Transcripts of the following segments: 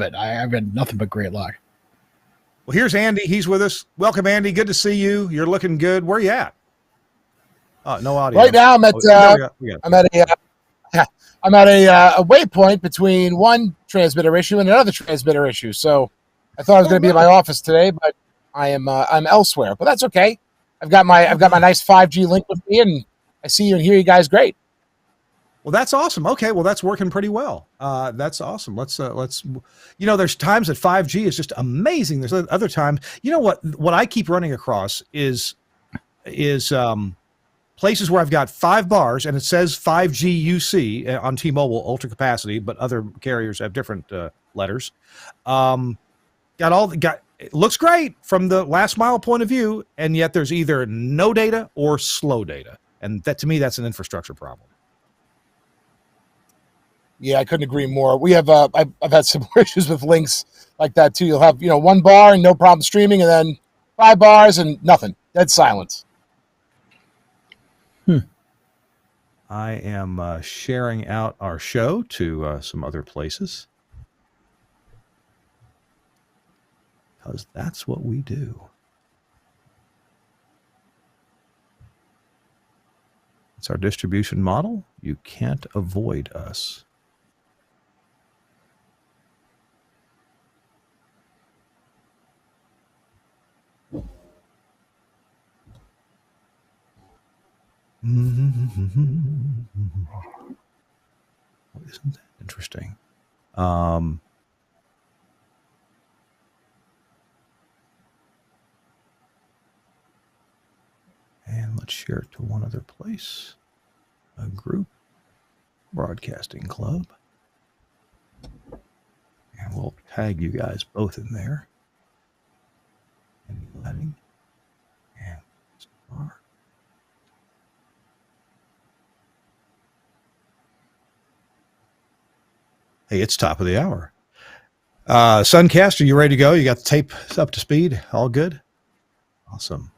it. I've had nothing but great luck. Well, here's Andy. He's with us. Welcome, Andy. Good to see you. You're looking good. Where are you at? No audio. Right now, I'm at I'm at a waypoint between one transmitter issue and another transmitter issue. So I thought I was going to be at my office today, but I'm elsewhere. But that's okay. I've got my nice 5G link with me, and I see you and hear you guys great. Well, that's awesome. Okay, well, that's working pretty well. That's awesome. Let's. There's times that 5G is just amazing. There's other times. You know what I keep running across is places where I've got 5 bars and it says 5G UC on T-Mobile ultra capacity, but other carriers have different letters. It looks great from the last mile point of view, and yet there's either no data or slow data, and that to me that's an infrastructure problem. Yeah, I couldn't agree more. We have I've had similar issues with links like that too. You'll have 1 bar and no problem streaming, and then 5 bars and nothing, dead silence. I am sharing out our show to some other places because that's what we do. It's our distribution model. You can't avoid us. Isn't that interesting? And let's share it to one other place. A group broadcasting club. And we'll tag you guys both in there. And letting and star. Hey, it's top of the hour. Suncast, are you ready to go? You got the tape up to speed? All good? Awesome.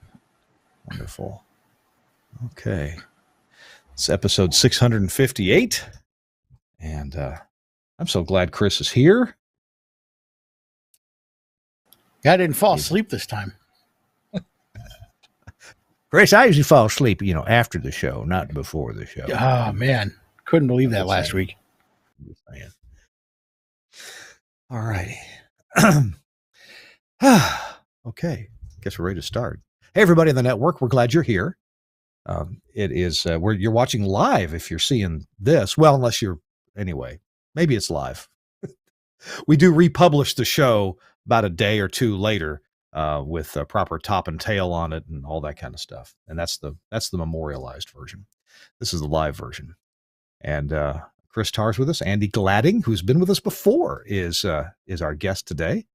Wonderful. Okay. It's episode 658. And I'm so glad Chris is here. Yeah, I didn't fall asleep this time. Chris, I usually fall asleep, after the show, not before the show. Oh, man. Couldn't believe that last week. All righty. Okay. Guess we're ready to start. Hey, everybody on the network. We're glad you're here. It is where you're watching live if you're seeing this. Well, unless you're, anyway, maybe it's live. We do republish the show about a day or two later with a proper top and tail on it and all that kind of stuff. And that's the memorialized version. This is the live version. And Chris Tarr's with us. Andy Gladding, who's been with us before, is our guest today.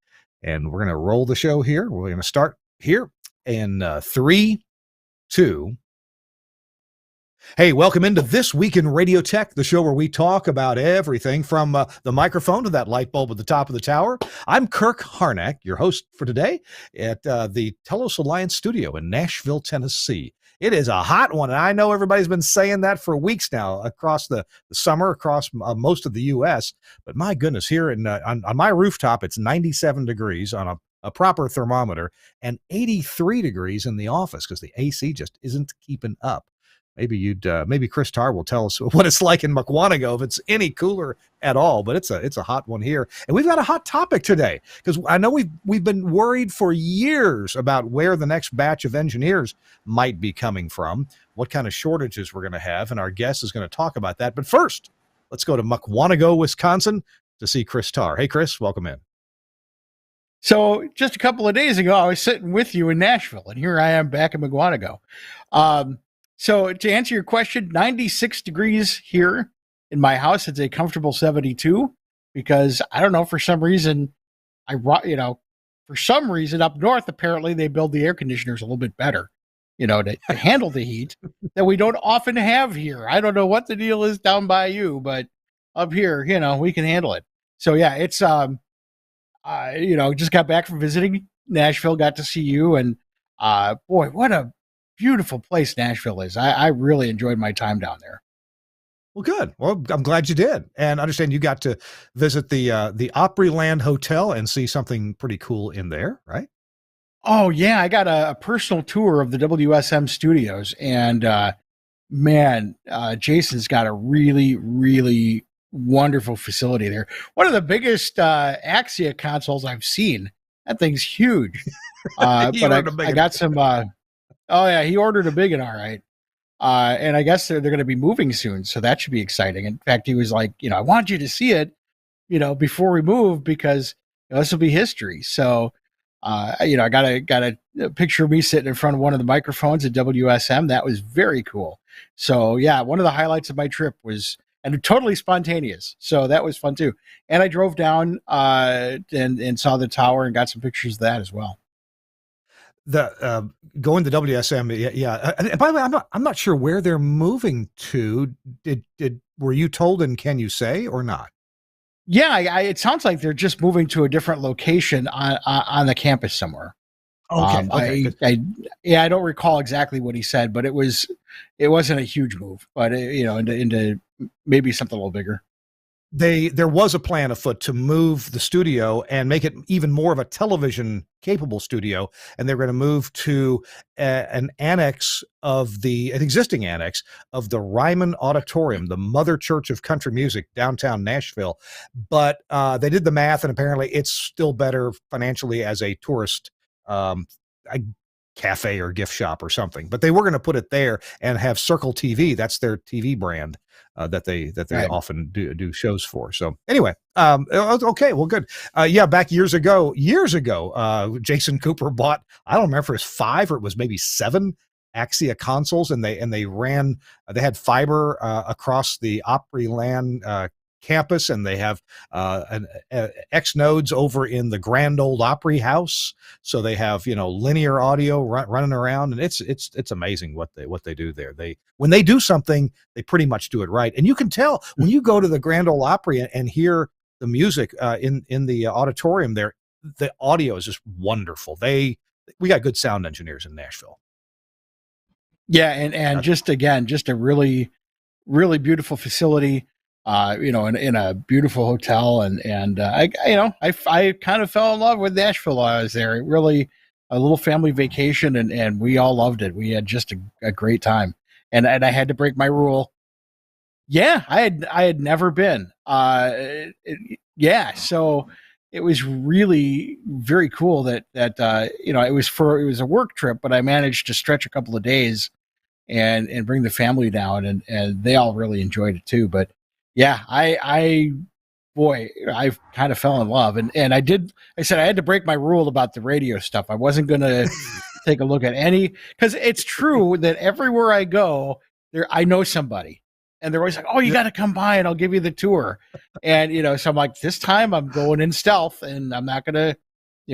And we're going to roll the show here. We're going to start here in 3, 2. Hey, welcome into This Week in Radio Tech, the show where we talk about everything from the microphone to that light bulb at the top of the tower. I'm Kirk Harnack, your host for today at the Telos Alliance studio in Nashville, Tennessee. It is a hot one, and I know everybody's been saying that for weeks now across the summer, across most of the U.S., but my goodness, here on my rooftop, it's 97 degrees on a proper thermometer and 83 degrees in the office because the AC just isn't keeping up. Maybe Chris Tarr will tell us what it's like in Mukwonago if it's any cooler at all, but it's a hot one here. And we've got a hot topic today because I know we've been worried for years about where the next batch of engineers might be coming from, what kind of shortages we're going to have, and our guest is going to talk about that. But first, let's go to Mukwonago, Wisconsin to see Chris Tarr. Hey, Chris, welcome in. So just a couple of days ago, I was sitting with you in Nashville, and here I am back in Mukwonago. So to answer your question, 96 degrees here in my house. It's a comfortable 72 because I don't know, for some reason, for some reason up north, apparently they build the air conditioners a little bit better, to handle the heat that we don't often have here. I don't know what the deal is down by you, but up here, we can handle it. So yeah, it's, just got back from visiting Nashville, got to see you, and boy, what a beautiful place Nashville is. I really enjoyed my time down there. Well, good. Well, I'm glad you did, and I understand you got to visit the Opryland Hotel and see something pretty cool in there, right? Oh yeah, I got a personal tour of the WSM studios, and man, Jason's got a really, really wonderful facility there. One of the biggest Axia consoles I've seen. That thing's huge. You But were in a I big. got some. Oh yeah, he ordered a big one, all right. And I guess they're going to be moving soon, so that should be exciting. In fact, he was like, I want you to see it, before we move because this will be history. So, I got a picture of me sitting in front of one of the microphones at WSM. That was very cool. So yeah, one of the highlights of my trip was and totally spontaneous. So that was fun too. And I drove down and saw the tower and got some pictures of that as well. The going to WSM, yeah. And by the way, I'm not sure where they're moving to. Did were you told, and can you say or not? Yeah, it sounds like they're just moving to a different location on the campus somewhere. Okay, okay, good. I don't recall exactly what he said, but it wasn't a huge move, but into maybe something a little bigger. There was a plan afoot to move the studio and make it even more of a television capable studio, and they're going to move to an existing annex of the Ryman Auditorium, the mother church of country music, downtown Nashville. But they did the math, and apparently it's still better financially as a tourist a cafe or gift shop or something. But they were going to put it there and have Circle TV. That's their TV brand. That they Right. often do shows for. So anyway, okay, well, good. Yeah, back years ago, Jason Cooper bought, I don't remember if it was 5 or it was maybe 7 Axia consoles, and they had fiber across the Opryland campus, and they have an X nodes over in the Grand Ole Opry House, so they have linear audio running around, and it's amazing what they do there. When they do something, they pretty much do it right, and you can tell when you go to the Grand Ole Opry and hear the music in the auditorium there. The audio is just wonderful. We got good sound engineers in Nashville. Yeah, and just a really, really beautiful facility. In a beautiful hotel, and I kind of fell in love with Nashville while I was there. It really a little family vacation, and we all loved it. We had just a great time, and I had to break my rule. Yeah, I had never been. Yeah, so it was really very cool that it was a work trip, but I managed to stretch a couple of days and bring the family down, and they all really enjoyed it too. But yeah, I kind of fell in love, and I said I had to break my rule about the radio stuff. I wasn't going to take a look at any, because it's true that everywhere I go there, I know somebody, and they're always like, oh, you got to come by and I'll give you the tour. And so I'm like, this time I'm going in stealth, and I'm not going to,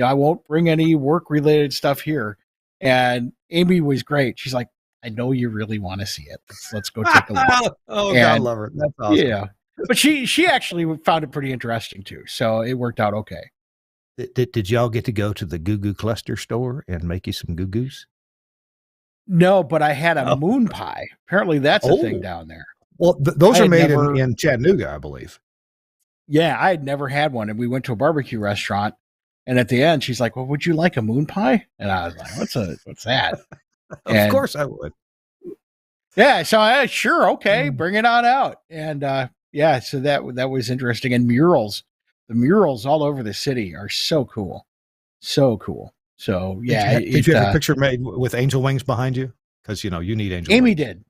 I won't bring any work related stuff here. And Amy was great. She's like, I know you really want to see it. Let's go take a look. Oh, And, God, love her. That's awesome. yeah, but she actually found it pretty interesting too. So it worked out okay. Did y'all get to go to the Goo Goo Cluster store and make you some Goo Goos? No, but I had a Oh. moon pie. Apparently that's a thing Oh. down there. Well, those I are had made never- in Chattanooga, I believe. Yeah, I had never had one, and we went to a barbecue restaurant. And at the end, she's like, "Well, would you like a moon pie?" And I was like, "What's that?" Of And- course I would. Yeah, so I sure, okay, Mm. bring it on out. And yeah, so that was interesting. And the murals all over the city are so cool, so cool. So yeah, Did you have a picture made with angel wings behind you? Because you need angel Amy wings. did.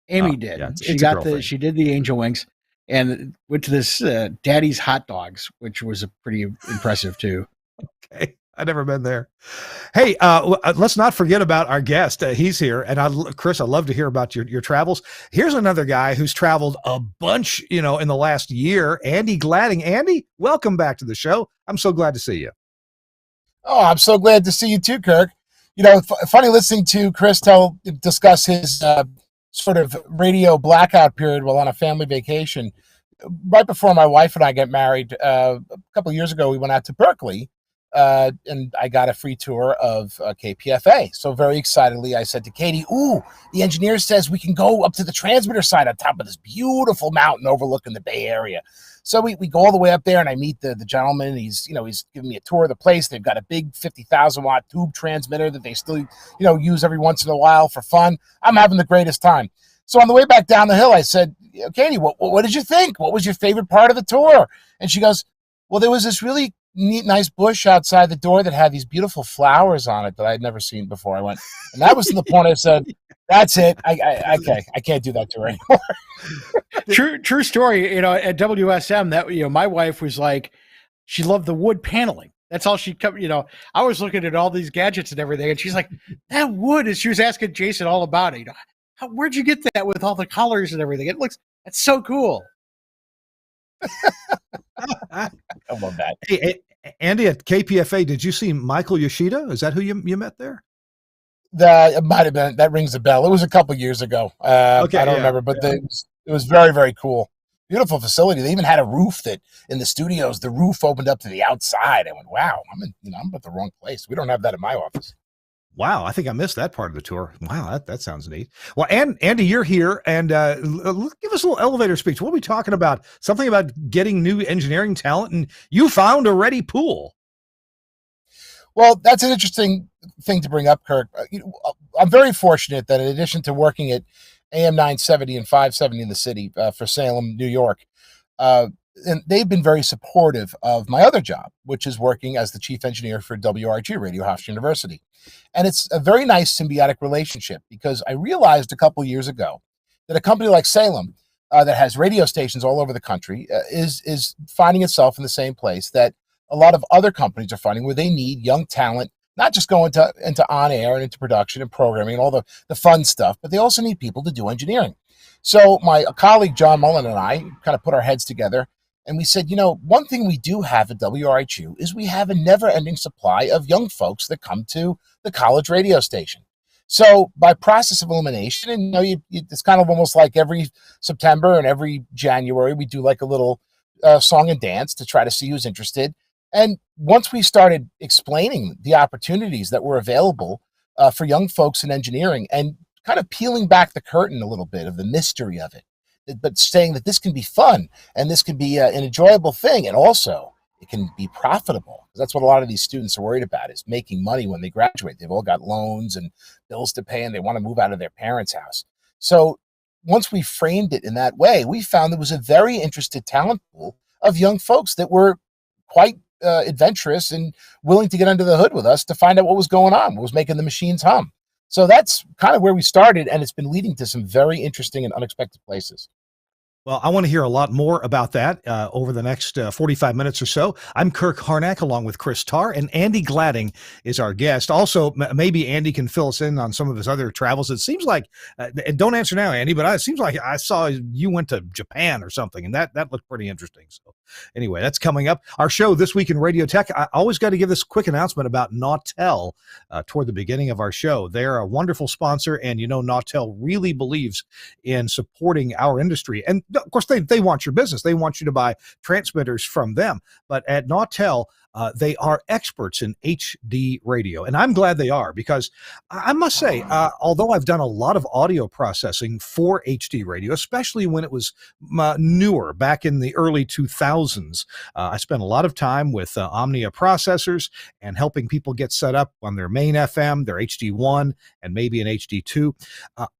Amy Oh, did. yeah, it's She a got girl thing. she did the angel wings, and went to this Daddy's Hot Dogs, which was a pretty impressive too. Okay. I've never been there. Hey, let's not forget about our guest. He's here. And Chris, I'd love to hear about your travels. Here's another guy who's traveled a bunch, in the last year. Andy Gladding. Andy, welcome back to the show. I'm so glad to see you. Oh, I'm so glad to see you too, Kirk. Funny listening to Chris discuss his sort of radio blackout period while on a family vacation. Right before my wife and I got married, a couple of years ago, we went out to Berkeley and I got a free tour of KPFA. So very excitedly, I said to Katie, "Ooh, the engineer says we can go up to the transmitter side on top of this beautiful mountain overlooking the Bay Area." So we go all the way up there, and I meet the gentleman. He's giving me a tour of the place. They've got a big 50,000 watt tube transmitter that they still use every once in a while for fun. I'm having the greatest time. So on the way back down the hill, I said, "Katie, what did you think? What was your favorite part of the tour?" And she goes, "Well, there was this really neat, nice bush outside the door that had these beautiful flowers on it that I'd never seen before." I went, and that was to the point I said, "That's it. I can't do that to her anymore." True story. At WSM, that my wife was like, she loved the wood paneling. That's all she kept. I was looking at all these gadgets and everything, and she's like, "That wood." And she was asking Jason all about it. Where'd you get that with all the colors and everything? That's so cool. I love that. Hey, Andy, at KPFA, did you see Michael Yoshida? Is that who you met there? It might have been. That rings a bell. It was a couple years ago. Okay, I don't remember, but it was very, very cool. Beautiful facility. They even had a roof that in the studios, the roof opened up to the outside. I went, wow, I'm at the wrong place. We don't have that in my office. Wow, I think I missed that part of the tour. Wow, that sounds neat. Well, Andy, you're here, and give us a little elevator speech. What are we talking about? Something about getting new engineering talent, and you found a ready pool. Well, that's an interesting thing to bring up, Kirk. I'm very fortunate that in addition to working at AM 970 and 570 in the city for Salem, New York, and they've been very supportive of my other job, which is working as the chief engineer for WRG, Radio Hofstra University. And it's a very nice symbiotic relationship because I realized a couple of years ago that a company like Salem that has radio stations all over the country is finding itself in the same place that a lot of other companies are finding, where they need young talent, not just go into on air and into production and programming and all the fun stuff, but they also need people to do engineering. So my colleague John Mullen and I kind of put our heads together, and we said, one thing we do have at WRHU is we have a never-ending supply of young folks that come to the college radio station. So by process of elimination, and it's kind of almost like every September and every January, we do like a little song and dance to try to see who's interested. And once we started explaining the opportunities that were available for young folks in engineering and kind of peeling back the curtain a little bit of the mystery of it, but saying that this can be fun and this can be an enjoyable thing, and also it can be profitable. That's what a lot of these students are worried about, is making money when they graduate. They've all got loans and bills to pay, and they want to move out of their parents' house. So once we framed it in that way, we found there was a very interested talent pool of young folks that were quite adventurous and willing to get under the hood with us to find out what was going on, what was making the machines hum. So that's kind of where we started, and it's been leading to some very interesting and unexpected places. Well, I want to hear a lot more about that over the next 45 minutes or so. I'm Kirk Harnack along with Chris Tarr, and Andy Gladding is our guest. Also, maybe Andy can fill us in on some of his other travels. It seems like, don't answer now, Andy, but it seems like I saw you went to Japan or something, and that looked pretty interesting. So anyway, that's coming up. Our show This Week in Radio Tech. I always got to give this quick announcement about Nautel toward the beginning of our show. They're a wonderful sponsor, and Nautel really believes in supporting our industry. And of course, they want your business. They want you to buy transmitters from them. But at Nautel, they are experts in HD radio. And I'm glad they are, because I must say, although I've done a lot of audio processing for HD radio, especially when it was newer, back in the early 2000s, I spent a lot of time with Omnia processors and helping people get set up on their main FM, their HD1, and maybe an HD2.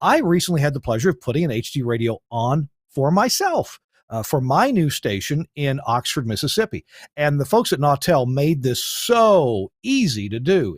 I recently had the pleasure of putting an HD radio on for myself, for my new station in Oxford, Mississippi. And the folks at Nautel made this so easy to do.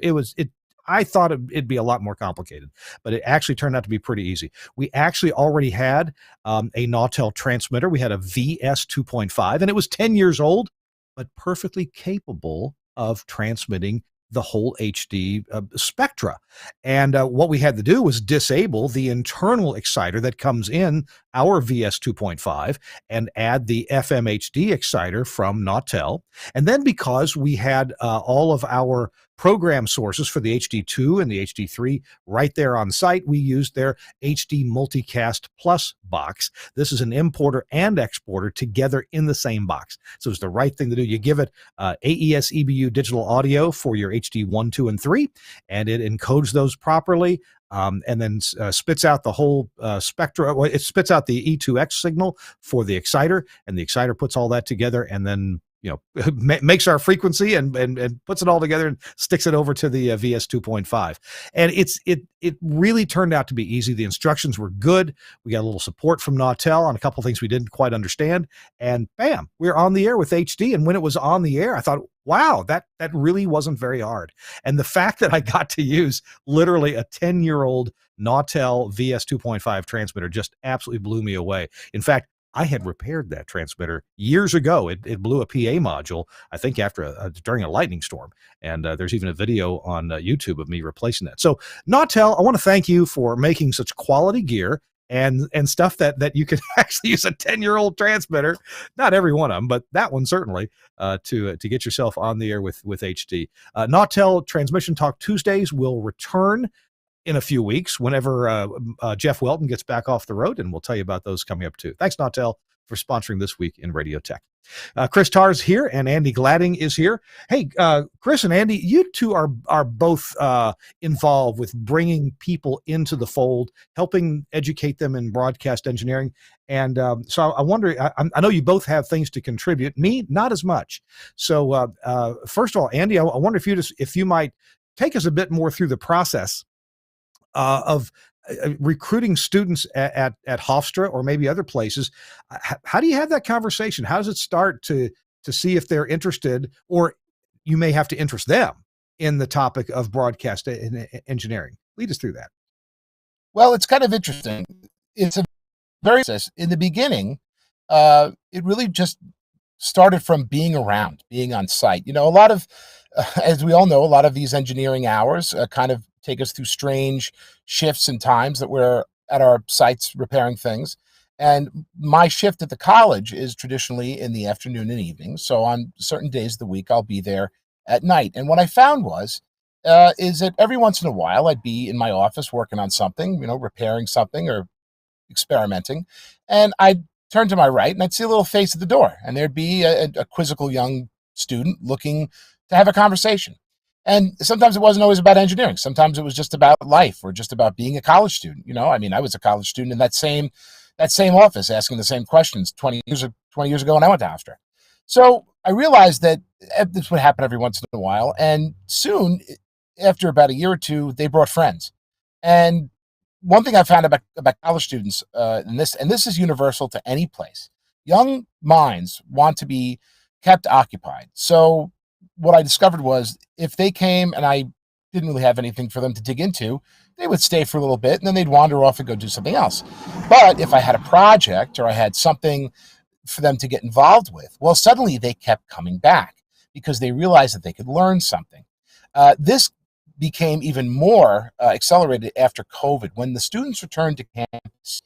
I thought it'd be a lot more complicated, but it actually turned out to be pretty easy. We actually already had a Nautel transmitter. We had a VS 2.5, and it was 10 years old, but perfectly capable of transmitting the whole HD spectra. And what we had to do was disable the internal exciter that comes in our VS 2.5 and add the FM HD exciter from Nautel. And then, because we had all of our program sources for the HD2 and the HD3 right there on site. We used their HD Multicast Plus box. This is an importer and exporter together in the same box. So it's the right thing to do. You give it AES EBU digital audio for your HD 1, 2, and 3, and it encodes those properly. And then spits out the whole spectrum. Well, it spits out the E2X signal for the exciter, and the exciter puts all that together, and then makes our frequency and puts it all together and sticks it over to the VS 2.5. And it really turned out to be easy. The instructions were good. We got a little support from Nautel on a couple of things we didn't quite understand, and bam, we're on the air with HD. And when it was on the air, I thought, wow, that really wasn't very hard. And the fact that I got to use literally a 10-year-old Nautel VS 2.5 transmitter just absolutely blew me away. In fact, I had repaired that transmitter years ago. It blew a PA module, I think, during a lightning storm. And there's even a video on YouTube of me replacing that. So Nautel, I want to thank you for making such quality gear and stuff that you could actually use a 10-year-old transmitter, not every one of them, but that one certainly, to get yourself on the air with HD. Nautel Transmission Talk Tuesdays will return in a few weeks whenever Jeff Welton gets back off the road, and we'll tell you about those coming up too. Thanks, Nautel, for sponsoring This Week in Radio Tech. Chris Tarr's here, and Andy Gladding is here. Hey, Chris and Andy, you two are both involved with bringing people into the fold, helping educate them in broadcast engineering. And so I wonder, I know you both have things to contribute. Me, not as much. So first of all, Andy, I wonder if you might take us a bit more through the process of recruiting students at Hofstra or maybe other places. How do you have that conversation? How does it start to see if they're interested, or you may have to interest them in the topic of broadcast engineering? Lead us through that. Well, it's kind of interesting. It's a very, in the beginning, it really just started from being around, being on site. A lot of, as we all know, a lot of these engineering hours kind of take us through strange shifts and times that we're at our sites repairing things. And my shift at the college is traditionally in the afternoon and evening. So on certain days of the week, I'll be there at night. And what I found is that every once in a while, I'd be in my office working on something, repairing something or experimenting. And I'd turn to my right and I'd see a little face at the door. And there'd be a quizzical young student looking to have a conversation. And sometimes it wasn't always about engineering. Sometimes it was just about life or just about being a college student. I was a college student in that same office asking the same questions 20 years ago when I went to Hofstra. So I realized that this would happen every once in a while. And soon, after about a year or two, they brought friends. And one thing I found about college students, and this is universal to any place, young minds want to be kept occupied. So what I discovered was if they came and I didn't really have anything for them to dig into, they would stay for a little bit and then they'd wander off and go do something else. But if I had a project or I had something for them to get involved with, well, suddenly they kept coming back because they realized that they could learn something. This became even more accelerated after COVID. When the students returned to campus,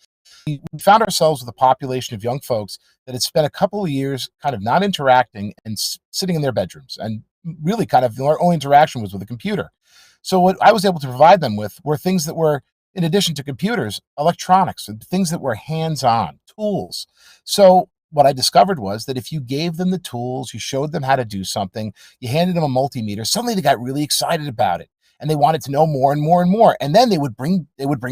we found ourselves with a population of young folks that had spent a couple of years kind of not interacting and sitting in their bedrooms. And really kind of our only interaction was with a computer. So what I was able to provide them with were things that were, in addition to computers, electronics, and things that were hands-on, tools. So what I discovered was that if you gave them the tools, you showed them how to do something, you handed them a multimeter, suddenly they got really excited about it. And they wanted to know more and more and more. And then they would bring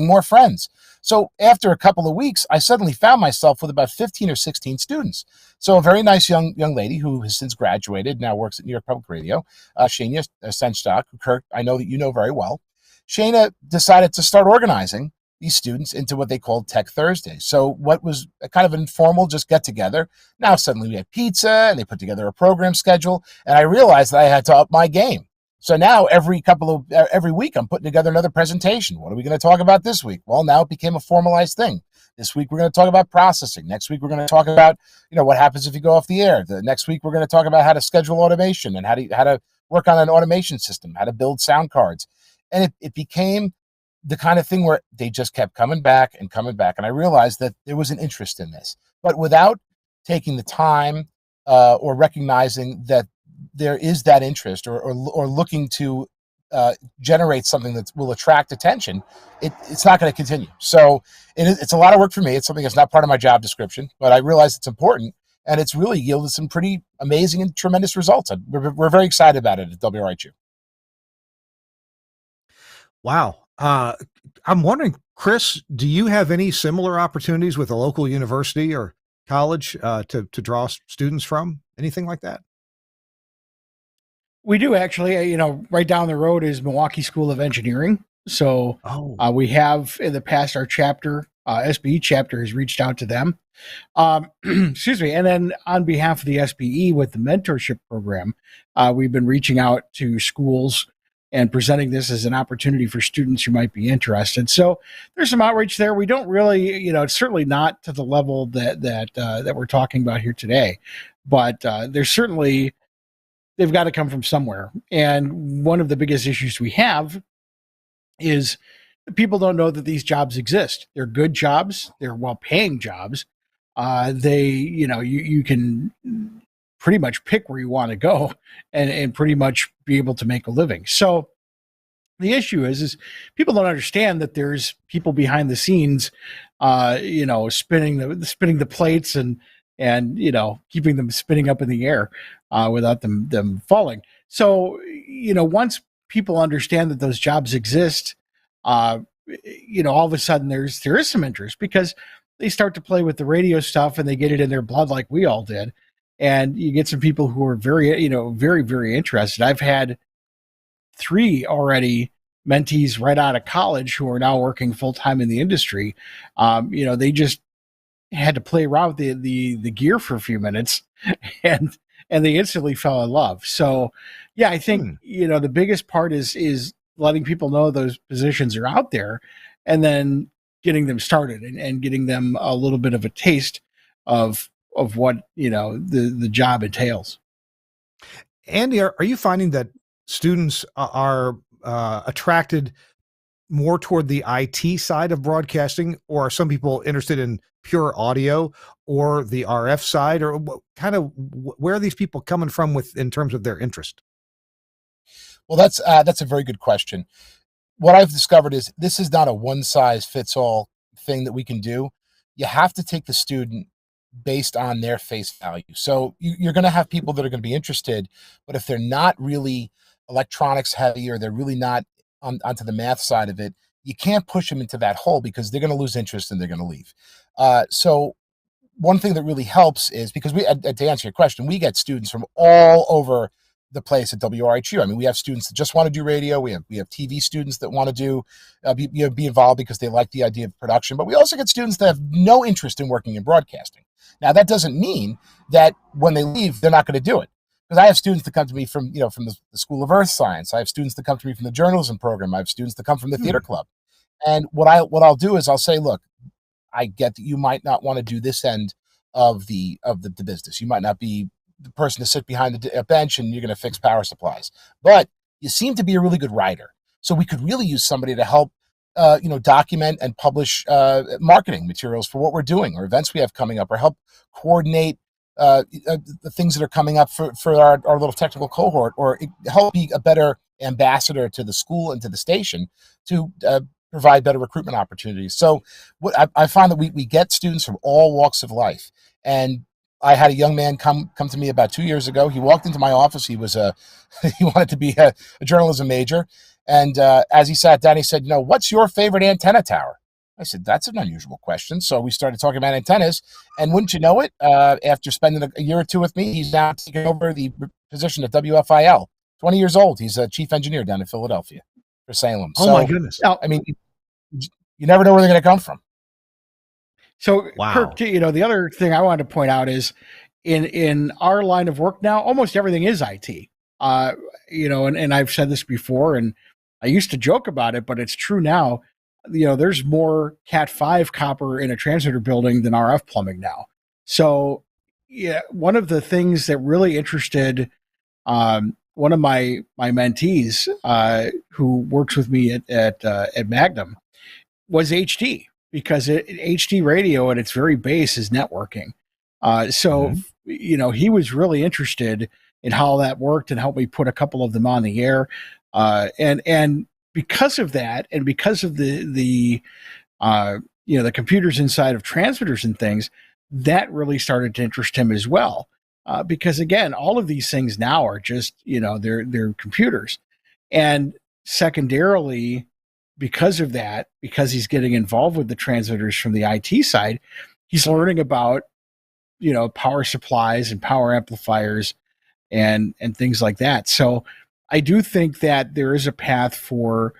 more friends. So after a couple of weeks, I suddenly found myself with about 15 or 16 students. So a very nice young lady who has since graduated, now works at New York Public Radio, Shania Senstock, who Kirk, I know that you know very well. Shana decided to start organizing these students into what they called Tech Thursdays. So what was a kind of informal just get together, now suddenly we had pizza and they put together a program schedule. And I realized that I had to up my game. So now every week I'm putting together another presentation. What are we going to talk about this week? Well, now it became a formalized thing. This week we're going to talk about processing. Next week we're going to talk about, what happens if you go off the air. The next week we're going to talk about how to schedule automation and how to work on an automation system, how to build sound cards. And it became the kind of thing where they just kept coming back and coming back. And I realized that there was an interest in this, but without taking the time or recognizing that there is that interest or looking to generates something that will attract attention, it's not going to continue. So it's a lot of work for me. It's something that's not part of my job description, but I realize it's important, and it's really yielded some pretty amazing and tremendous results. We're very excited about it at WRHU. Wow. I'm wondering, Chris, do you have any similar opportunities with a local university or college to draw students from? Anything like that? We do actually. Right down the road is Milwaukee School of Engineering. So Oh, we have in the past our chapter, SBE chapter, has reached out to them. Excuse me. And then on behalf of the SBE with the mentorship program, we've been reaching out to schools and presenting this as an opportunity for students who might be interested. So there's some outreach there. We don't really, it's certainly not to the level that we're talking about here today, but there's certainly, they've got to come from somewhere. And one of the biggest issues we have is people don't know that these jobs exist. They're good jobs. They're well-paying jobs. You can pretty much pick where you want to go and pretty much be able to make a living. So the issue is people don't understand that there's people behind the scenes, spinning the plates and keeping them spinning up in the air without them falling. So once people understand that those jobs exist, all of a sudden there is some interest because they start to play with the radio stuff and they get it in their blood like we all did. And you get some people who are very, very, very interested. I've had 3 already mentees right out of college who are now working full time in the industry. They just had to play around with the gear for a few minutes and they instantly fell in love. So yeah, I think, the biggest part is letting people know those positions are out there and then getting them started and getting them a little bit of a taste of what, the job entails. Andy, are you finding that students are attracted more toward the IT side of broadcasting, or are some people interested in pure audio or the RF side, or where are these people coming from in terms of their interest? Well, that's a very good question. What I've discovered is this is not a one size fits all thing that we can do. You have to take the student based on their face value. So you're going to have people that are going to be interested, but if they're not really electronics heavy or they're really not onto the math side of it, you can't push them into that hole because they're going to lose interest and they're going to leave. So one thing that really helps is because to answer your question, we get students from all over the place at WRHU. I mean, we have students that just want to do radio. We have TV students that want to do be involved because they like the idea of production. But we also get students that have no interest in working in broadcasting. Now, that doesn't mean that when they leave, they're not going to do it. Because I have students that come to me from the School of Earth Science. I have students that come to me from the journalism program. I have students that come from the theater club. And what I'll do is I'll say, look, I get that you might not want to do this end of the business. You might not be the person to sit behind a bench and you're going to fix power supplies, but you seem to be a really good writer. So we could really use somebody to help, document and publish marketing materials for what we're doing or events we have coming up, or help coordinate the things that are coming up for our little technical cohort, or help be a better ambassador to the school and to the station to provide better recruitment opportunities. So what I find that we get students from all walks of life. And I had a young man come to me about 2 years ago. He walked into my office. He wanted to be a journalism major. And as he sat down, he said, what's your favorite antenna tower? I said, that's an unusual question. So we started talking about antennas. And wouldn't you know it, after spending a year or two with me, he's now taken over the position at WFIL. 20 years old. He's a chief engineer down in Philadelphia for Salem. Oh, my goodness. I mean, you never know where they're going to come from. So, wow. Kirk, the other thing I wanted to point out is in our line of work now, almost everything is IT. And I've said this before, and I used to joke about it, but it's true now. There's more Cat5 copper in a transmitter building than RF plumbing now. So, yeah, one of the things that really interested one of my mentees who works with me at Magnum was HD, because HD radio at its very base is networking. He was really interested in how that worked and helped me put a couple of them on the air. And because of that, and because of the computers inside of transmitters and things, that really started to interest him as well. Because again, all of these things now are just, they're computers. And secondarily, because of that, because he's getting involved with the transmitters from the IT side, he's learning about, power supplies and power amplifiers and things like that. So I do think that there is a path for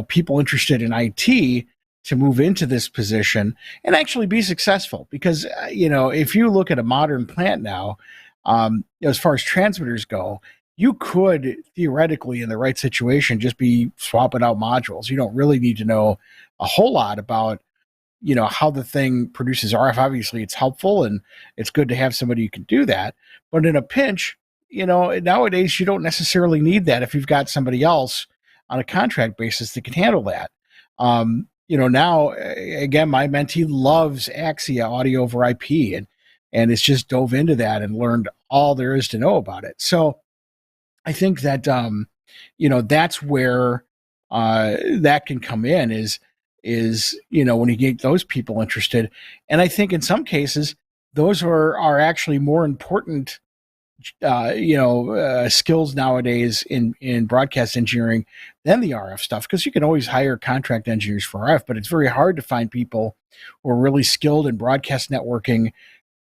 people interested in IT to move into this position and actually be successful. Because if you look at a modern plant now, as far as transmitters go, you could theoretically, in the right situation, just be swapping out modules. You don't really need to know a whole lot about how the thing produces RF. Obviously, it's helpful and it's good to have somebody who can do that. But in a pinch, nowadays you don't necessarily need that if you've got somebody else on a contract basis that can handle that. Now again, my mentee loves Axia audio over IP, and it's just dove into that and learned all there is to know about it. So I think that that's where that can come in is when you get those people interested. And I think in some cases those are actually more important skills nowadays in broadcast engineering than the RF stuff, because you can always hire contract engineers for RF, but it's very hard to find people who are really skilled in broadcast networking,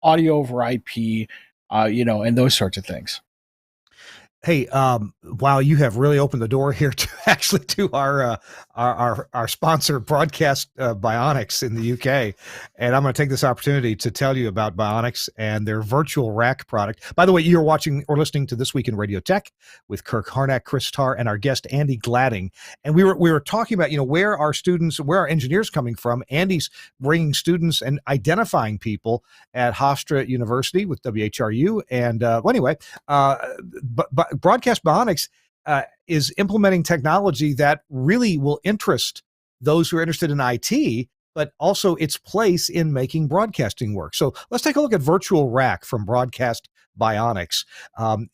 audio over IP, and those sorts of things. Hey, wow, you have really opened the door here to actually to our sponsor, Broadcast Bionics in the UK, and I'm going to take this opportunity to tell you about Bionics and their virtual rack product. By the way, you're watching or listening to This Week in Radio Tech with Kirk Harnack, Chris Tarr, and our guest Andy Gladding, and we were talking about where our engineers coming from. Andy's bringing students and identifying people at Hofstra University with WHRU, and but Broadcast Bionics is implementing technology that really will interest those who are interested in IT, but also its place in making broadcasting work. So let's take a look at Virtual Rack from Broadcast Bionics.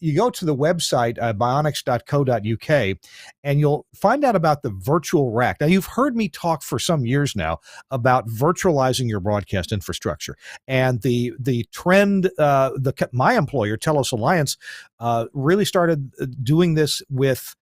You go to the website, bionics.co.uk, and you'll find out about the virtual rack. Now, you've heard me talk for some years now about virtualizing your broadcast infrastructure. And the trend, my employer, Telos Alliance, really started doing this with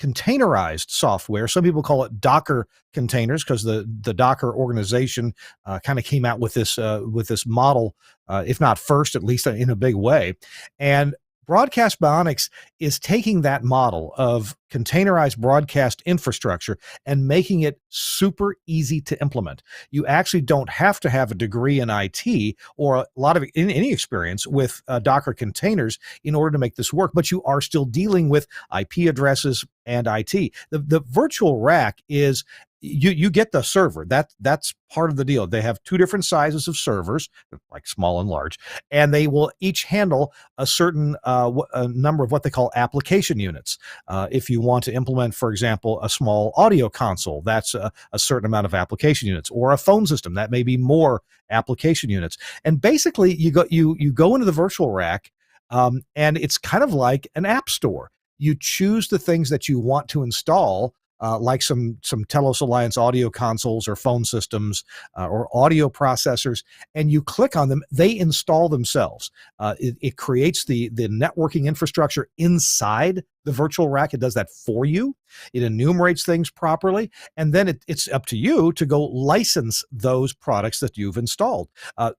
containerized software. Some people call it Docker containers because the Docker organization kind of came out with this model, if not first, at least in a big way. And Broadcast Bionics is taking that model of containerized broadcast infrastructure and making it super easy to implement. You actually don't have to have a degree in IT or a lot of any experience with Docker containers in order to make this work, but you are still dealing with IP addresses and IT. The virtual rack is you get the server. That's part of the deal. They have two different sizes of servers, like small and large, and they will each handle a certain a number of what they call application units. If you want to implement, for example, a small audio console, that's a certain amount of application units, or a phone system, that may be more application units. And basically, you go into the virtual rack, and it's kind of like an app store. You choose the things that you want to install, like some Telos Alliance audio consoles or phone systems or audio processors, and you click on them. They install themselves. It creates the networking infrastructure inside the virtual rack. It does that for you. It enumerates things properly, and then it's up to you to go license those products that you've installed.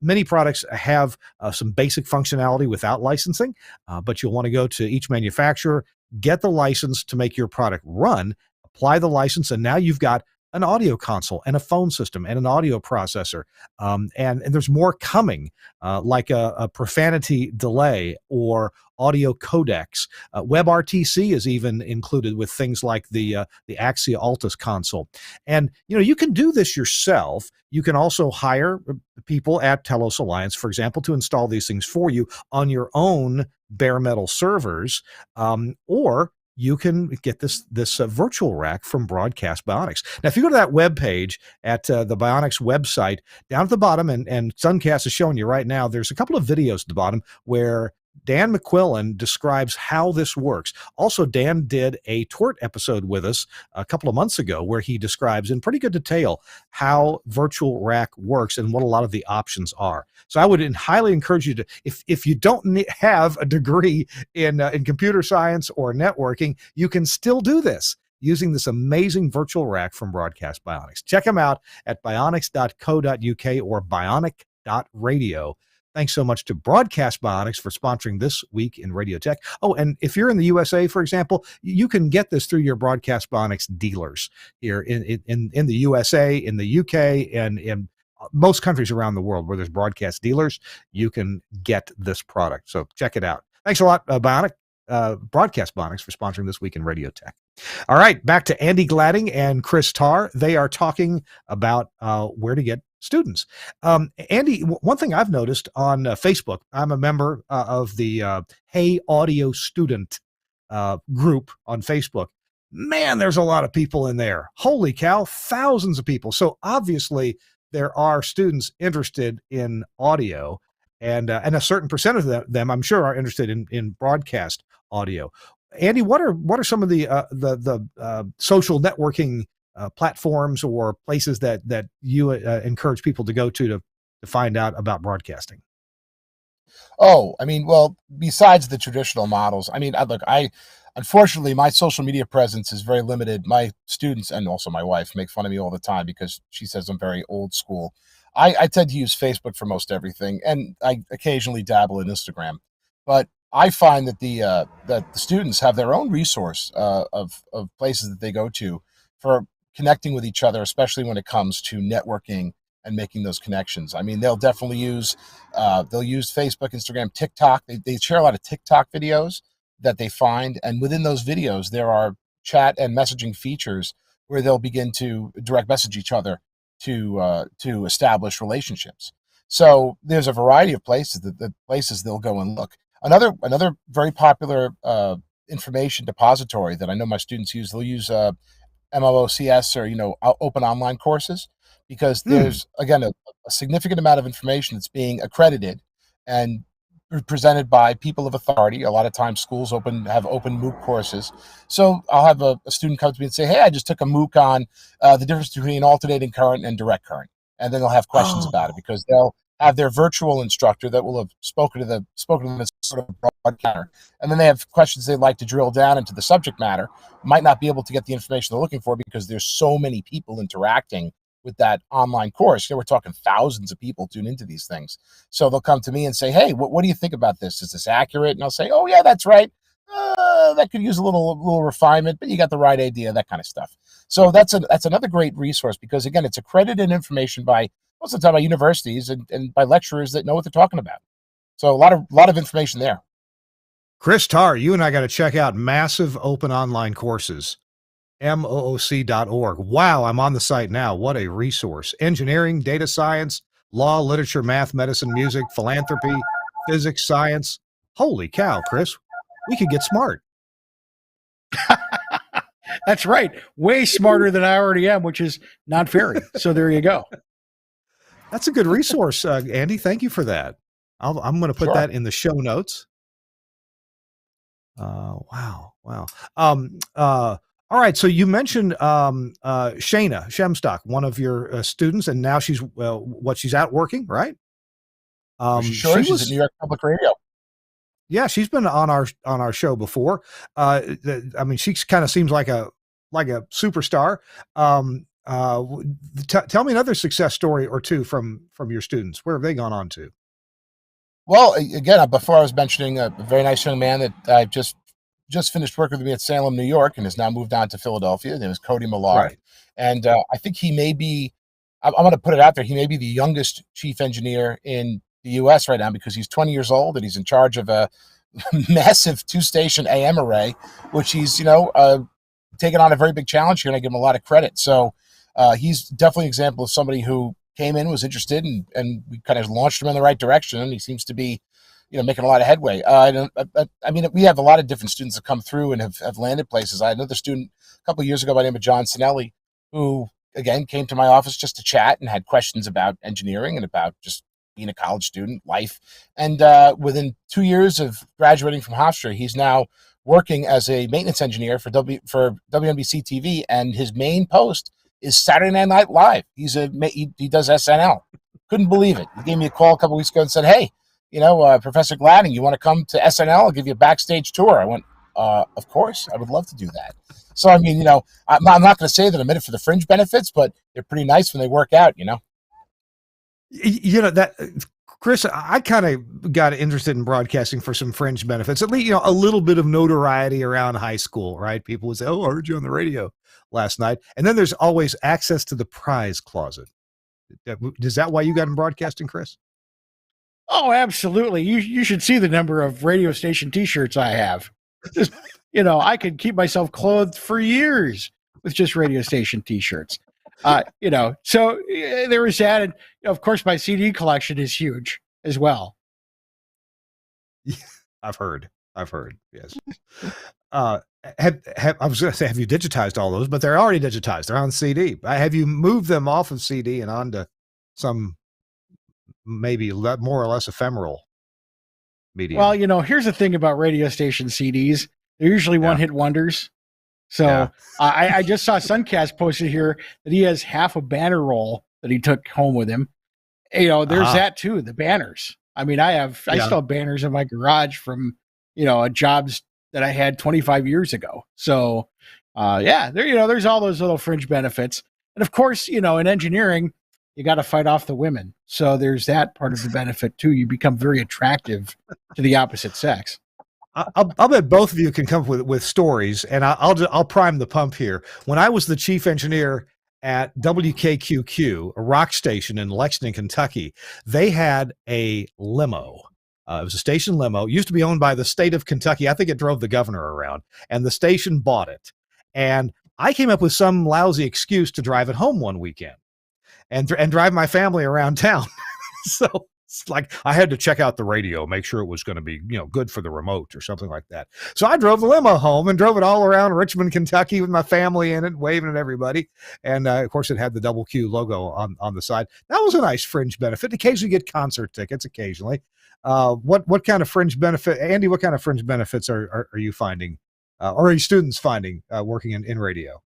Many products have some basic functionality without licensing, but you'll want to go to each manufacturer, get the license to make your product run, apply the license, and now you've got an audio console and a phone system and an audio processor. And there's more coming, like a profanity delay or audio codecs. WebRTC is even included with things like the Axia Altus console. And, you can do this yourself. You can also hire people at Telos Alliance, for example, to install these things for you on your own bare metal servers, or you can get this virtual rack from Broadcast Bionics. Now, if you go to that webpage at the Bionics website, down at the bottom, and Suncast is showing you right now, there's a couple of videos at the bottom where Dan McQuillan describes how this works. Also, Dan did a TWiRT episode with us a couple of months ago where he describes in pretty good detail how virtual rack works and what a lot of the options are. So I would highly encourage you to, if you don't have a degree in computer science or networking, you can still do this using this amazing virtual rack from Broadcast Bionics. Check them out at bionics.co.uk or bionic.radio. Thanks so much to Broadcast Bionics for sponsoring This Week in Radio Tech. Oh, and if you're in the USA, for example, you can get this through your Broadcast Bionics dealers here in the USA, in the UK, and in most countries around the world where there's broadcast dealers. You can get this product. So check it out. Thanks a lot, Broadcast Bionics, for sponsoring This Week in Radio Tech. All right, back to Andy Gladding and Chris Tarr. They are talking about where to get students. Andy, one thing I've noticed on Facebook, I'm a member of the Hey Audio Student group on Facebook. Man, there's a lot of people in there. Holy cow, thousands of people. So obviously there are students interested in audio, and a certain percent of them, I'm sure, are interested in broadcast audio. Andy, what are some of the social networking platforms or places that you encourage people to go to find out about broadcasting? Oh, I mean, well, besides the traditional models, I mean, unfortunately, my social media presence is very limited. My students and also my wife make fun of me all the time because she says I'm very old school. I tend to use Facebook for most everything, and I occasionally dabble in Instagram. But I find that the students have their own resource of places that they go to for connecting with each other, especially when it comes to networking and making those connections. I mean, they'll definitely use Facebook, Instagram, TikTok. They share a lot of TikTok videos that they find, and within those videos, there are chat and messaging features where they'll begin to direct message each other to establish relationships. So there's a variety of places that they'll go and look. Another very popular information depository that I know my students use, they'll use MOOCs or open online courses, because there's again a significant amount of information that's being accredited and presented by people of authority. A lot of times schools have open MOOC courses. So I'll have a student come to me and say, hey, I just took a MOOC on the difference between alternating current and direct current. And then they'll have questions about it because they'll have their virtual instructor that will have spoken to them as sort of a broadcaster. And then they have questions they'd like to drill down into the subject matter, might not be able to get the information they're looking for because there's so many people interacting with that online course. We're talking thousands of people tune into these things. So they'll come to me and say, hey, what do you think about this? Is this accurate? And I'll say, oh yeah, that's right. That could use a little refinement, but you got the right idea, that kind of stuff. So that's another great resource because, again, it's accredited information by most of the time by universities and by lecturers that know what they're talking about. So a lot of information there. Chris Tarr, you and I got to check out Massive Open Online Courses, mooc.org. Wow, I'm on the site now. What a resource. Engineering, data science, law, literature, math, medicine, music, philanthropy, physics, science. Holy cow, Chris. We could get smart. That's right. Way smarter than I already am, which is not very. So there you go. That's a good resource, Andy. Thank you for that. I'm going to put that in the show notes. Wow. All right. So you mentioned Shayna Shemstock, one of your students, and now she's out working, right? She's at New York Public Radio. Yeah, she's been on our show before. I mean, she kind of seems like a superstar. Tell me another success story or two from your students. Where have they gone on to? Well, again, before I was mentioning a very nice young man that I just finished working with me at Salem, New York, and has now moved on to Philadelphia. His name is Cody Millard. Right. And I think he may be, I'm going to put it out there, he may be the youngest chief engineer in the U.S. right now because he's 20 years old and he's in charge of a massive 2-station AM array, which he's, taken on a very big challenge here, and I give him a lot of credit. So he's definitely an example of somebody who came in, was interested, and we kind of launched him in the right direction, and he seems to be, making a lot of headway. I mean, we have a lot of different students that come through and have landed places. I had another student a couple of years ago by the name of John Sinelli, who, again, came to my office just to chat and had questions about engineering and about just being a college student, life. And within 2 years of graduating from Hofstra, he's now working as a maintenance engineer for WNBC TV, and his main post is Saturday Night Live. He does SNL. Couldn't believe it. He gave me a call a couple weeks ago and said, "Hey, Professor Gladding, you want to come to SNL? I'll give you a backstage tour." I went, "Of course, I would love to do that." So I mean, I'm not going to say that I'm in it for the fringe benefits, but they're pretty nice when they work out. That Chris, I kind of got interested in broadcasting for some fringe benefits, at least, a little bit of notoriety around high school, right? People would say, "Oh, I heard you on the radio last night." And then there's always access to the prize closet. Is that why you got in broadcasting, Chris? Oh, absolutely. You should see the number of radio station T-shirts I have. Just, I could keep myself clothed for years with just radio station T-shirts. So there is that, and of course my CD collection is huge as well. I've heard. Yes. I was going to say, have you digitized all those? But they're already digitized. They're on CD. Have you moved them off of CD and onto some maybe more or less ephemeral medium? Well, here's the thing about radio station CDs. They're usually one-hit wonders. So I just saw Suncast posted here that he has half a banner roll that he took home with him. There's that too, the banners. I mean, I still have banners in my garage from, jobs that I had 25 years ago. So, there's all those little fringe benefits. And of course, in engineering, you got to fight off the women. So there's that part of the benefit too. You become very attractive to the opposite sex. I'll bet both of you can come up with stories, and I'll prime the pump here. When I was the chief engineer at WKQQ, a rock station in Lexington, Kentucky, they had a limo. It was a station limo. It used to be owned by the state of Kentucky. I think it drove the governor around, and the station bought it. And I came up with some lousy excuse to drive it home one weekend and drive my family around town. So it's like I had to check out the radio, make sure it was going to be, good for the remote or something like that. So I drove the limo home and drove it all around Richmond, Kentucky with my family in it, waving at everybody. And of course, it had the double Q logo on the side. That was a nice fringe benefit. Occasionally get concert tickets, occasionally. What kind of fringe benefit, Andy, what kind of fringe benefits are you finding, or are you students finding working in radio?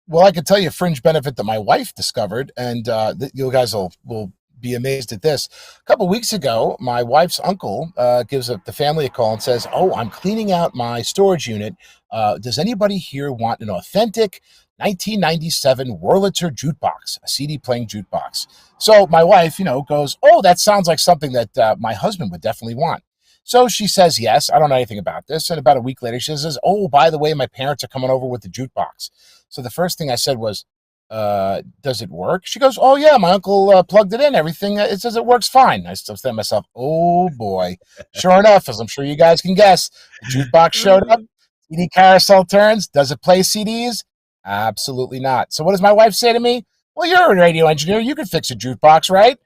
Well, I can tell you a fringe benefit that my wife discovered, and you guys will be amazed at this. A couple weeks ago, my wife's uncle gives the family a call and says, "Oh, I'm cleaning out my storage unit. Does anybody here want an authentic 1997 Wurlitzer jukebox, a CD playing jukebox?" So my wife, goes, "Oh, that sounds like something that my husband would definitely want." So she says, "Yes, I don't know anything about this." And about a week later, she says, "Oh, by the way, my parents are coming over with the jukebox." So the first thing I said was, "Does it work?" She goes, "Oh yeah, my uncle plugged it in. Everything, it says it works fine." I still say to myself, "Oh boy." Sure enough, as I'm sure you guys can guess, the jukebox showed up. CD carousel turns. Does it play CDs? Absolutely not. So what does my wife say to me? "Well, you're a radio engineer. You can fix a jukebox, right?"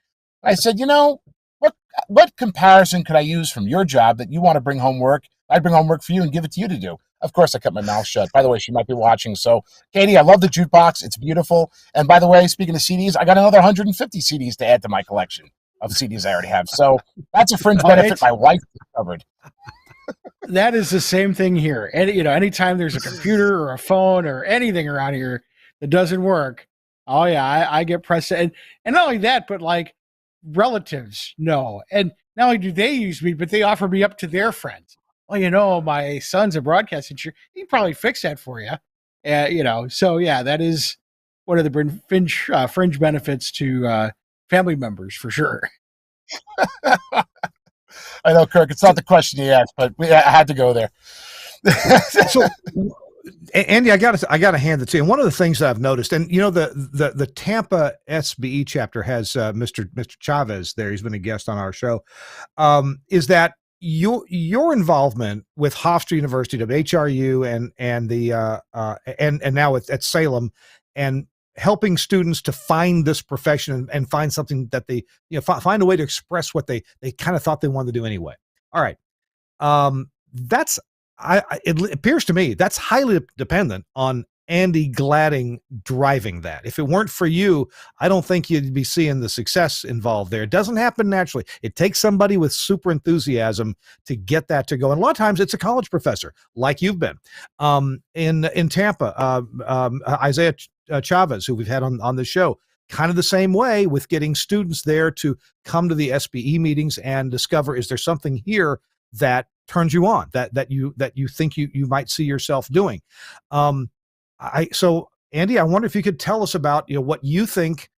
I said, what comparison could I use from your job that you want to bring home work? I'd bring home work for you and give it to you to do. Of course, I kept my mouth shut. By the way, she might be watching. So, Katie, I love the jukebox. It's beautiful. And by the way, speaking of CDs, I got another 150 CDs to add to my collection of CDs I already have. So that's a fringe benefit my wife discovered. That is the same thing here. And anytime there's a computer or a phone or anything around here that doesn't work, oh yeah, I get pressed. And not only that, but like relatives know. And not only do they use me, but they offer me up to their friends. "Well, my son's a broadcast teacher. He can probably fix that for you." So yeah, that is one of the fringe benefits to family members for sure. I know, Kirk, it's not the question you asked, but I had to go there. So, Andy, I got to hand it to you. And one of the things that I've noticed, and the Tampa SBE chapter has Mr. Chavez there. He's been a guest on our show. Is that your involvement with Hofstra University, WHRU, and the and now at Salem, and helping students to find this profession and find something that they find a way to express what they kind of thought they wanted to do anyway. All right, it appears to me that's highly dependent on Andy Gladding driving that. If it weren't for you, I don't think you'd be seeing the success involved there. It doesn't happen naturally. It takes somebody with super enthusiasm to get that to go. And a lot of times it's a college professor, like you've been. In Tampa, Isaiah Chavez, who we've had on the show, kind of the same way with getting students there to come to the SBE meetings and discover, is there something here that turns you on, that you think you might see yourself doing. So Andy, I wonder if you could tell us about, what you think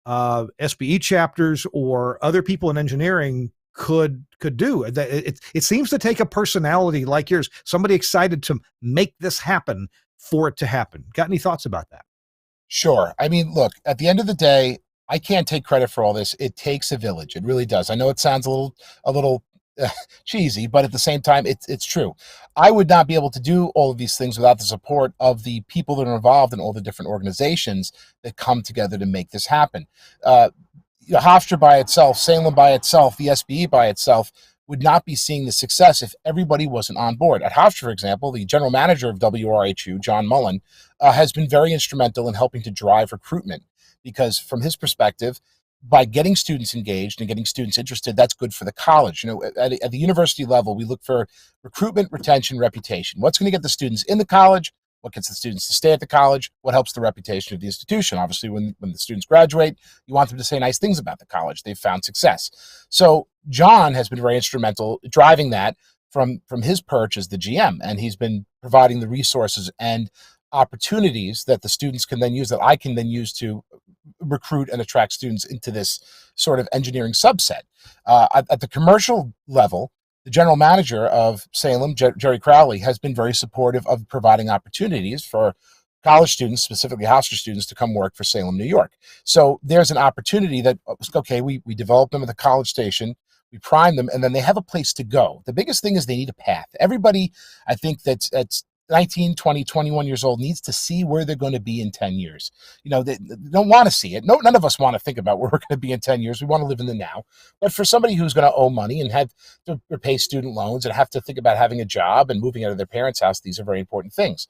SBE chapters or other people in engineering could do. It seems to take a personality like yours, somebody excited to make this happen for it to happen. Got any thoughts about that? Sure. I mean, look, at the end of the day, I can't take credit for all this. It takes a village. It really does. I know it sounds a little cheesy, but at the same time, it's true. I would not be able to do all of these things without the support of the people that are involved in all the different organizations that come together to make this happen. Hofstra by itself, Salem by itself, the SBE by itself would not be seeing the success if everybody wasn't on board. At Hofstra, for example, the general manager of WRHU, John Mullen, has been very instrumental in helping to drive recruitment because from his perspective, by getting students engaged and getting students interested, that's good for the college. At the university level, we look for recruitment, retention, reputation. What's going to get the students in the college? What gets the students to stay at the college? What helps the reputation of the institution? Obviously, when the students graduate, you want them to say nice things about the college. They've found success. So John has been very instrumental driving that from his perch as the GM, and he's been providing the resources and opportunities that the students can then use, that I can then use to recruit and attract students into this sort of engineering subset. At the commercial level, the general manager of Salem, Jerry Crowley, has been very supportive of providing opportunities for college students, specifically Hofstra students, to come work for Salem, New York. So there's an opportunity that, okay, we develop them at the college station, we prime them, and then they have a place to go. The biggest thing is they need a path. Everybody, I think that's 19, 20, 21 years old needs to see where they're going to be in 10 years. They don't want to see it. None of us want to think about where we're going to be in 10 years. We want to live in the now. But for somebody who's going to owe money and have to repay student loans and have to think about having a job and moving out of their parents' house, these are very important things.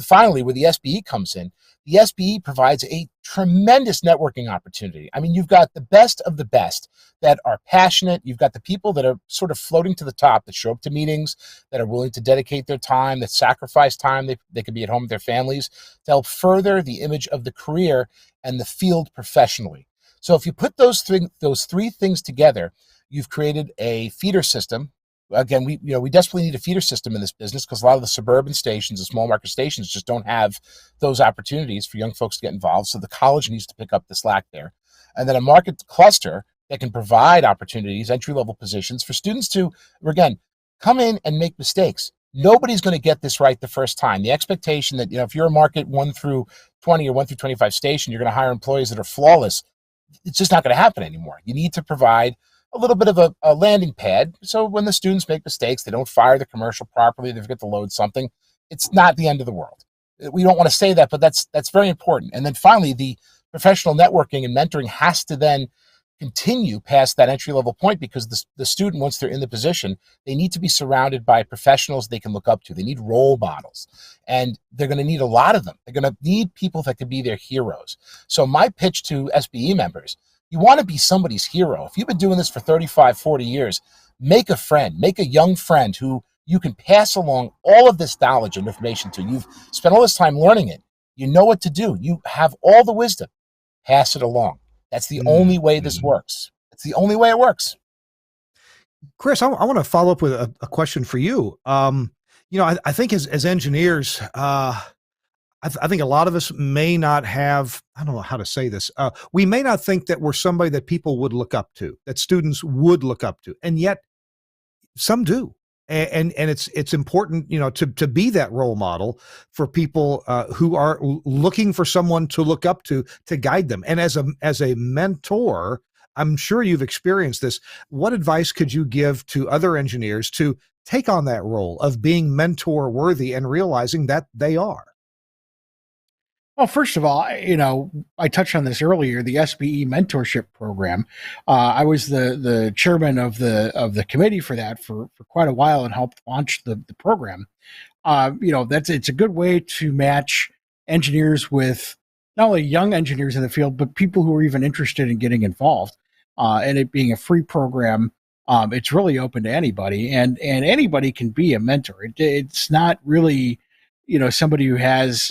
Finally, where the SBE comes in, the SBE provides a tremendous networking opportunity. I mean, you've got the best of the best that are passionate. You've got the people that are sort of floating to the top, that show up to meetings, that are willing to dedicate their time, that sacrifice time. They could be at home with their families to help further the image of the career and the field professionally. So if you put those three things together, you've created a feeder system. Again, we desperately need a feeder system in this business because a lot of the suburban stations and small market stations just don't have those opportunities for young folks to get involved. So the college needs to pick up the slack there. And then a market cluster that can provide opportunities, entry-level positions for students to, again, come in and make mistakes. Nobody's going to get this right the first time. The expectation that, if you're a market 1 through 20 or 1 through 25 station, you're going to hire employees that are flawless. It's just not going to happen anymore. You need to provide a little bit of a landing pad. So when the students make mistakes, they don't fire the commercial properly, they forget to load something. It's not the end of the world. We don't want to say that, but that's very important. And then finally, the professional networking and mentoring has to then continue past that entry level point because the student, once they're in the position, they need to be surrounded by professionals they can look up to. They need role models, and they're going to need a lot of them. They're going to need people that can be their heroes. So my pitch to SBE members, you want to be somebody's hero. If you've been doing this for 35, 40 years, make a friend, make a young friend who you can pass along all of this knowledge and information to. You've spent all this time learning it. You know what to do. You have all the wisdom. Pass it along. That's the only way this works. It's the only way it works. Chris, I want to follow up with a question for you. I think as engineers, I think a lot of us may not have, I don't know how to say this. We may not think that we're somebody that people would look up to, that students would look up to, and yet some do. And it's important, to be that role model for people who are looking for someone to look up to guide them. And as a mentor, I'm sure you've experienced this. What advice could you give to other engineers to take on that role of being mentor worthy and realizing that they are? Well, first of all, I touched on this earlier, the SBE mentorship program. I was the chairman of the committee for that for quite a while and helped launch the program. It's a good way to match engineers with not only young engineers in the field, but people who are even interested in getting involved. And it being a free program, it's really open to anybody, and anybody can be a mentor. It's not really, somebody who has,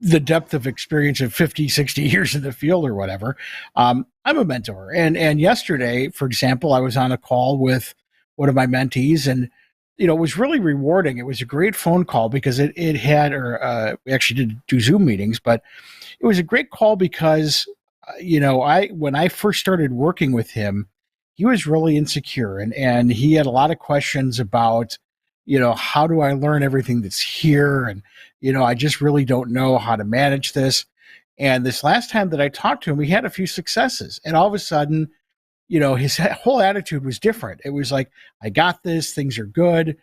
the depth of experience of 50, 60 years in the field or whatever. I'm a mentor. And yesterday, for example, I was on a call with one of my mentees, and it was really rewarding. It was a great phone call because it had, or we actually did do Zoom meetings, but it was a great call because, when I first started working with him, he was really insecure, and he had a lot of questions about, how do I learn everything that's here? And, I just really don't know how to manage this. And this last time that I talked to him, we had a few successes, and all of a sudden, his whole attitude was different. It was like, I got this, things are good.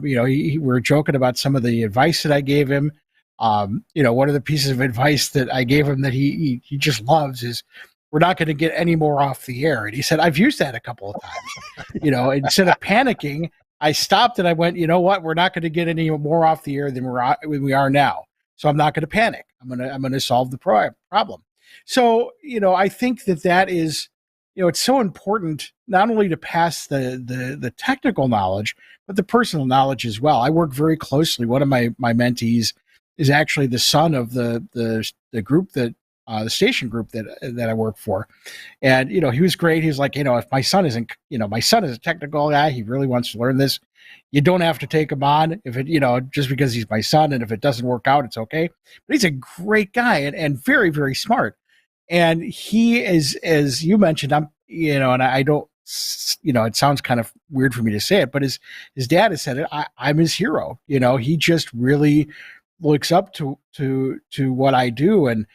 We were joking about some of the advice that I gave him. One of the pieces of advice that I gave him that he just loves is, we're not going to get any more off the air. And he said, I've used that a couple of times. Instead of panicking, I stopped and I went, you know what? We're not going to get any more off the air than we are now. So I'm not going to panic. I'm going to solve the problem. So, I think that is, it's so important not only to pass the technical knowledge, but the personal knowledge as well. I work very closely. One of my mentees is actually the son of the group that the station group that I work for. And, he was great. He was like, if my son isn't, my son is a technical guy, he really wants to learn this. You don't have to take him on if it, just because he's my son. And if it doesn't work out, it's okay. But he's a great guy and very, very smart. And he is, as you mentioned, and I don't, it sounds kind of weird for me to say it, but his dad has said it. I'm his hero. He just really looks up to what I do. And,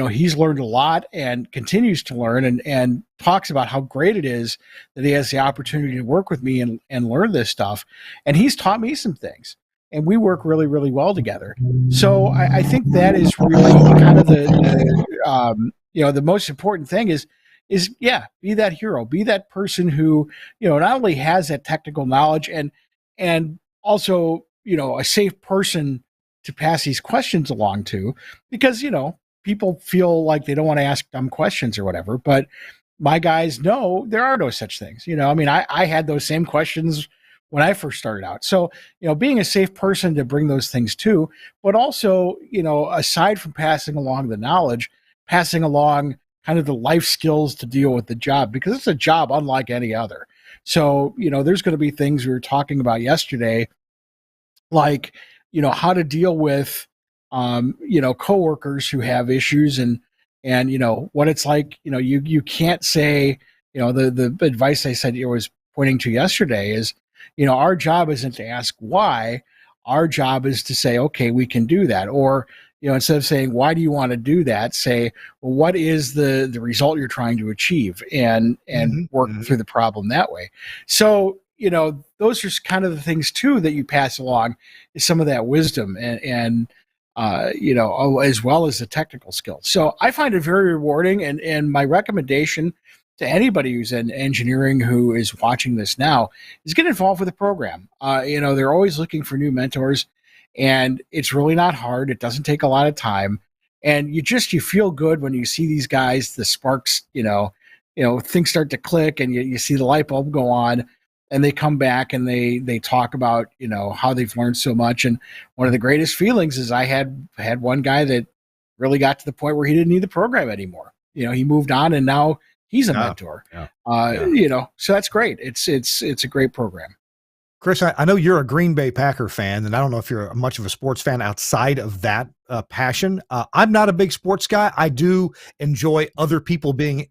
he's learned a lot and continues to learn and talks about how great it is that he has the opportunity to work with me and learn this stuff. And he's taught me some things, and we work really, really well together. So I think that is really kind of the most important thing is be that hero, be that person who, not only has that technical knowledge and also, a safe person to pass these questions along to, because, people feel like they don't want to ask dumb questions or whatever, but my guys know there are no such things. I had those same questions when I first started out. So, being a safe person to bring those things to, but also, aside from passing along the knowledge, passing along kind of the life skills to deal with the job, because it's a job unlike any other. So, there's going to be things we were talking about yesterday, like, how to deal with, coworkers who have issues and, what it's like, you can't say, the advice I said, was pointing to yesterday is, our job isn't to ask why. Our job is to say, okay, we can do that. Or, instead of saying, why do you want to do that? Say, well, what is the result you're trying to achieve, and work through the problem that way. So, those are kind of the things too that you pass along, is some of that wisdom and as well as the technical skills. So I find it very rewarding. And my recommendation to anybody who's in engineering who is watching this now is get involved with the program. They're always looking for new mentors, and it's really not hard. It doesn't take a lot of time. And you feel good when you see these guys, the sparks, things start to click, and you see the light bulb go on, and they come back and they talk about, how they've learned so much. And one of the greatest feelings is I had one guy that really got to the point where he didn't need the program anymore. He moved on, and now he's a mentor. So that's great. It's a great program. Chris, I know you're a Green Bay Packer fan, and I don't know if you're much of a sports fan outside of that passion. I'm not a big sports guy. I do enjoy other people being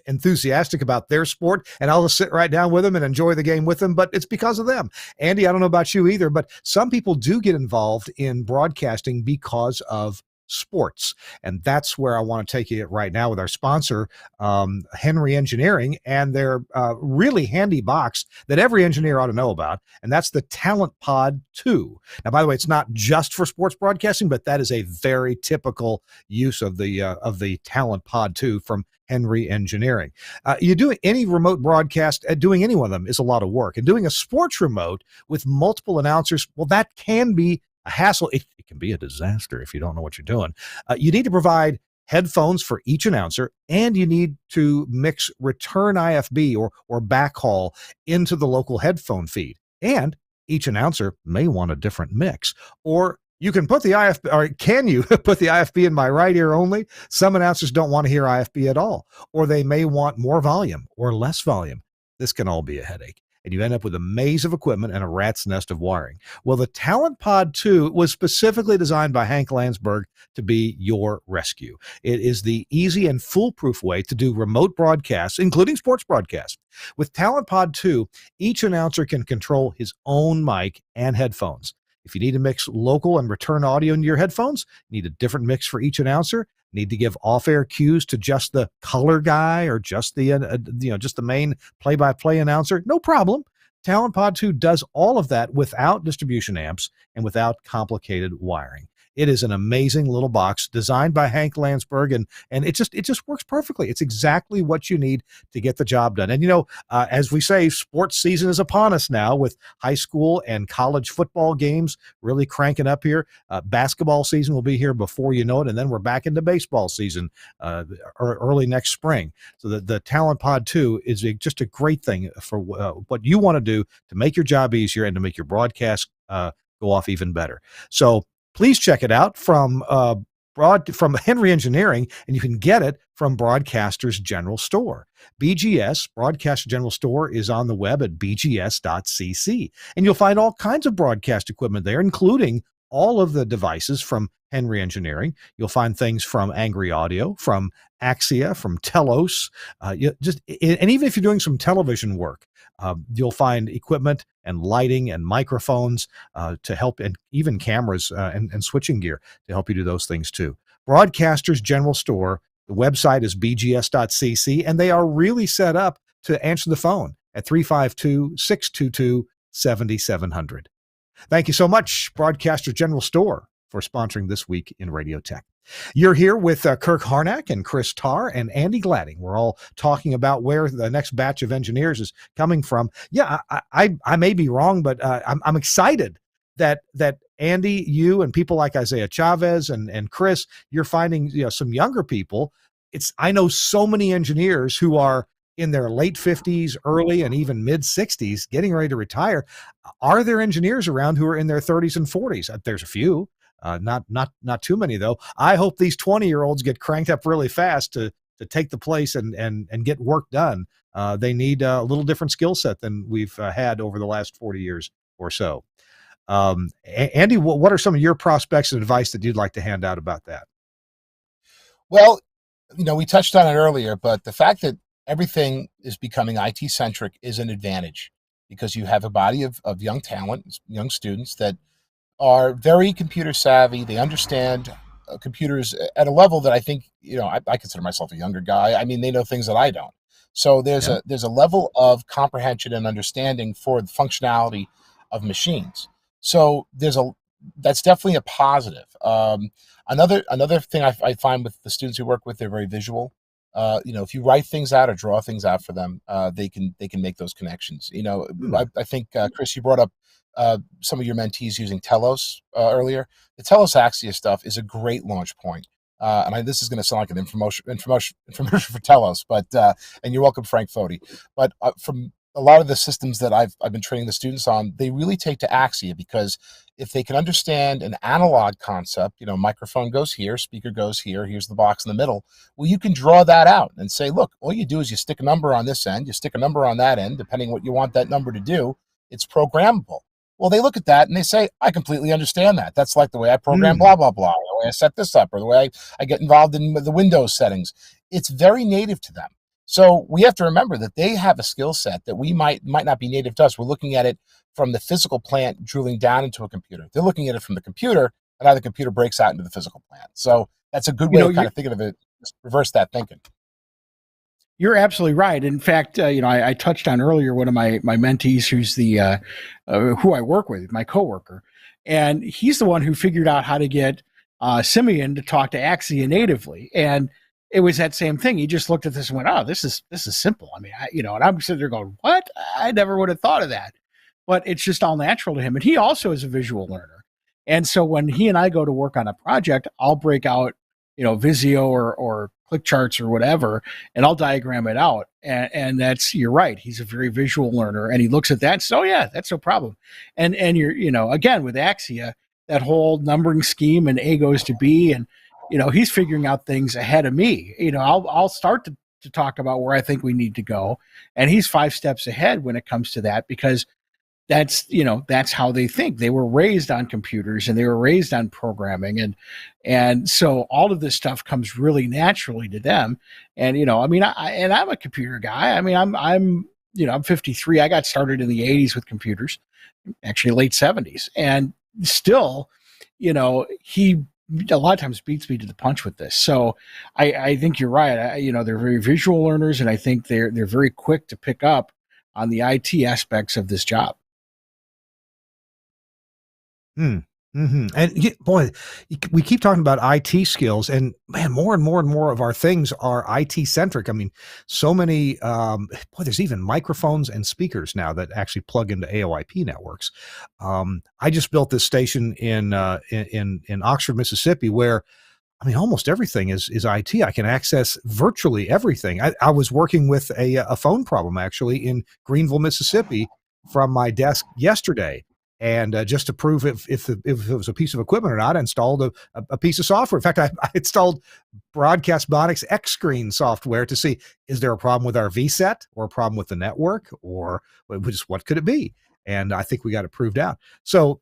enthusiastic about their sport, and I'll just sit right down with them and enjoy the game with them, but it's because of them. Andy, I don't know about you either, but some people do get involved in broadcasting because of sports. And that's where I want to take you right now with our sponsor, Henry Engineering, and their really handy box that every engineer ought to know about. And that's the Talent Pod 2. Now, by the way, it's not just for sports broadcasting, but that is a very typical use of the Talent Pod 2 from Henry Engineering. You do any remote broadcast, doing any one of them is a lot of work. And doing a sports remote with multiple announcers, well, that can be a hassle. It can be a disaster if you don't know what you're doing. You need to provide headphones for each announcer, and you need to mix return IFB or backhaul into the local headphone feed. And each announcer may want a different mix. Or you can put the IFB, or can you put the IFB in my right ear only? Some announcers don't want to hear IFB at all, or they may want more volume or less volume. This can all be a headache, and you end up with a maze of equipment and a rat's nest of wiring. Well, the Talent Pod 2 was specifically designed by Hank Landsberg to be your rescue. It is the easy and foolproof way to do remote broadcasts, including sports broadcasts. With Talent Pod 2, each announcer can control his own mic and headphones. If you need to mix local and return audio into your headphones, you need a different mix for each announcer. Need to give off-air cues to just the color guy or just the just the main play-by-play announcer? No problem. Talent Pod 2 does all of that without distribution amps and without complicated wiring. It is an amazing little box designed by Hank Landsberg, and it just works perfectly. It's exactly what you need to get the job done. And as we say, sports season is upon us now with high school and college football games really cranking up here. Basketball season will be here before you know it, and then we're back into baseball season early next spring. So the Talent Pod 2 is just a great thing for what you want to do to make your job easier and to make your broadcast go off even better. So please check it out from Henry Engineering, and you can get it from Broadcasters General Store. BGS, Broadcaster General Store, is on the web at bgs.cc, and you'll find all kinds of broadcast equipment there, including all of the devices from Henry Engineering. You'll find things from Angry Audio, from Axia, from Telos, and even if you're doing some television work, you'll find equipment and lighting and microphones to help, and even cameras and switching gear to help you do those things too. Broadcasters General Store, the website is bgs.cc, and they are really set up to answer the phone at 352-622-7700. Thank you so much, Broadcaster General Store, for sponsoring This Week in Radio Tech. You're here with Kirk Harnack and Chris Tarr and Andy Gladding. We're all talking about where the next batch of engineers is coming from. Yeah, I may be wrong, but I'm excited that Andy, you and people like Isaiah Chavez and Chris, you're finding some younger people. I know so many engineers who are in their late 50s, early and even mid 60s, getting ready to retire. Are there engineers around who are in their 30s and 40s? There's a few. Not too many though. I hope these 20-year-olds get cranked up really fast to take the place and get work done. They need a little different skill set than we've had over the last 40 years or so. Andy, what are some of your prospects and advice that you'd like to hand out about that? Well, we touched on it earlier, but the fact that everything is becoming IT centric is an advantage because you have a body of young talent, young students that are very computer savvy. They understand computers at a level that I think, I consider myself a younger guy. I mean, they know things that I don't. So there's a level of comprehension and understanding for the functionality of machines. So that's definitely a positive. Another thing I find with the students we work with, they're very visual. If you write things out or draw things out for them, they can make those connections. I think Chris, you brought up some of your mentees using Telos earlier. The Telos Axia stuff is a great launch point. This is going to sound like an infomercial for Telos, but and you're welcome, Frank Foti. But from a lot of the systems that I've been training the students on, they really take to Axia because if they can understand an analog concept, microphone goes here, speaker goes here, here's the box in the middle. Well, you can draw that out and say, look, all you do is you stick a number on this end, you stick a number on that end, depending what you want that number to do. It's programmable. Well, they look at that and they say, I completely understand that. That's like the way I program blah, blah, blah, the way I set this up, or the way I get involved in the Windows settings. It's very native to them. So we have to remember that they have a skill set that we might not be native to us. We're looking at it from the physical plant, drilling down into a computer. They're looking at it from the computer, and how the computer breaks out into the physical plant. So that's a good way of kind of thinking of it, just reverse that thinking. You're absolutely right. In fact, I touched on earlier one of my mentees who's the who I work with, my coworker, and he's the one who figured out how to get Simeon to talk to Axia natively. And it was that same thing. He just looked at this and went, "Oh, this is simple." I mean, and I'm sitting there going, "What? I never would have thought of that." But it's just all natural to him. And he also is a visual learner. And so when he and I go to work on a project, I'll break out, Visio or click charts or whatever, and I'll diagram it out. And that's, you're right. He's a very visual learner, and he looks at that. So yeah, that's no problem. And you're, again, with Axia, that whole numbering scheme and A goes to B, and, he's figuring out things ahead of me. I'll start to talk about where I think we need to go. And he's 5 steps ahead when it comes to that, because that's how they think. They were raised on computers, and they were raised on programming, and so all of this stuff comes really naturally to them. And I'm a computer guy. I mean, I'm 53. I got started in the 80s with computers, actually late 70s, and still, he a lot of times beats me to the punch with this. So I think you're right. They're very visual learners, and I think they're very quick to pick up on the IT aspects of this job. And boy, we keep talking about IT skills, and man, more and more of our things are IT centric. I mean, so many, there's even microphones and speakers now that actually plug into AOIP networks. I just built this station in Oxford, Mississippi, where I mean, almost everything is IT. I can access virtually everything. I was working with a phone problem actually in Greenville, Mississippi, from my desk yesterday. And just to prove if it was a piece of equipment or not, I installed a piece of software. In fact, I installed Broadcast Bonics X Screen software to see, is there a problem with our VSET or a problem with the network, or just what could it be? And I think we got it proved out. So,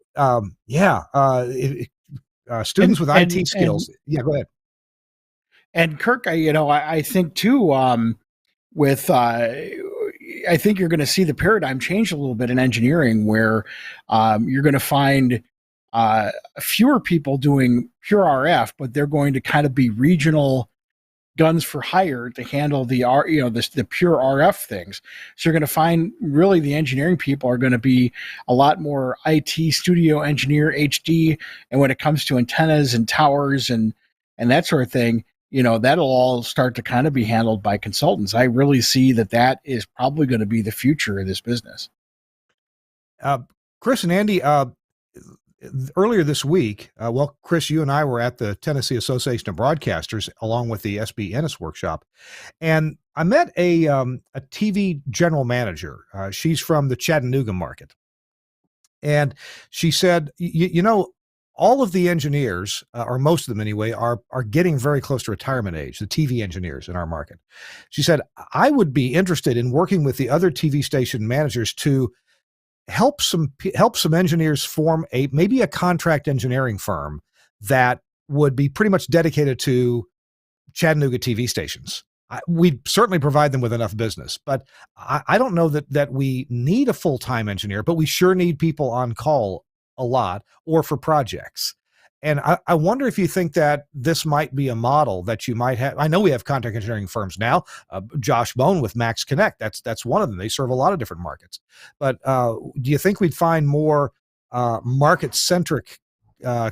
students with IT skills. Yeah, go ahead. And Kirk, I think too, I think you're going to see the paradigm change a little bit in engineering, where you're going to find fewer people doing pure RF, but they're going to kind of be regional guns for hire to handle the pure RF things. So you're going to find really the engineering people are going to be a lot more IT studio engineer HD, and when it comes to antennas and towers and that sort of thing, that'll all start to kind of be handled by consultants. I really see that is probably going to be the future of this business. Chris and Andy, earlier this week, Chris, you and I were at the Tennessee Association of Broadcasters along with the SB Ennis workshop, and I met a TV general manager. She's from the Chattanooga market, and she said, all of the engineers, or most of them anyway, are getting very close to retirement age, the TV engineers in our market. She said, I would be interested in working with the other TV station managers to help some engineers form maybe a contract engineering firm that would be pretty much dedicated to Chattanooga TV stations. We'd certainly provide them with enough business, but I don't know that we need a full-time engineer, but we sure need people on call a lot or for projects. And I wonder if you think that this might be a model that you might have. I know we have contract engineering firms now. Josh Bone with Max Connect, that's one of them. They serve a lot of different markets. But do you think we'd find more market-centric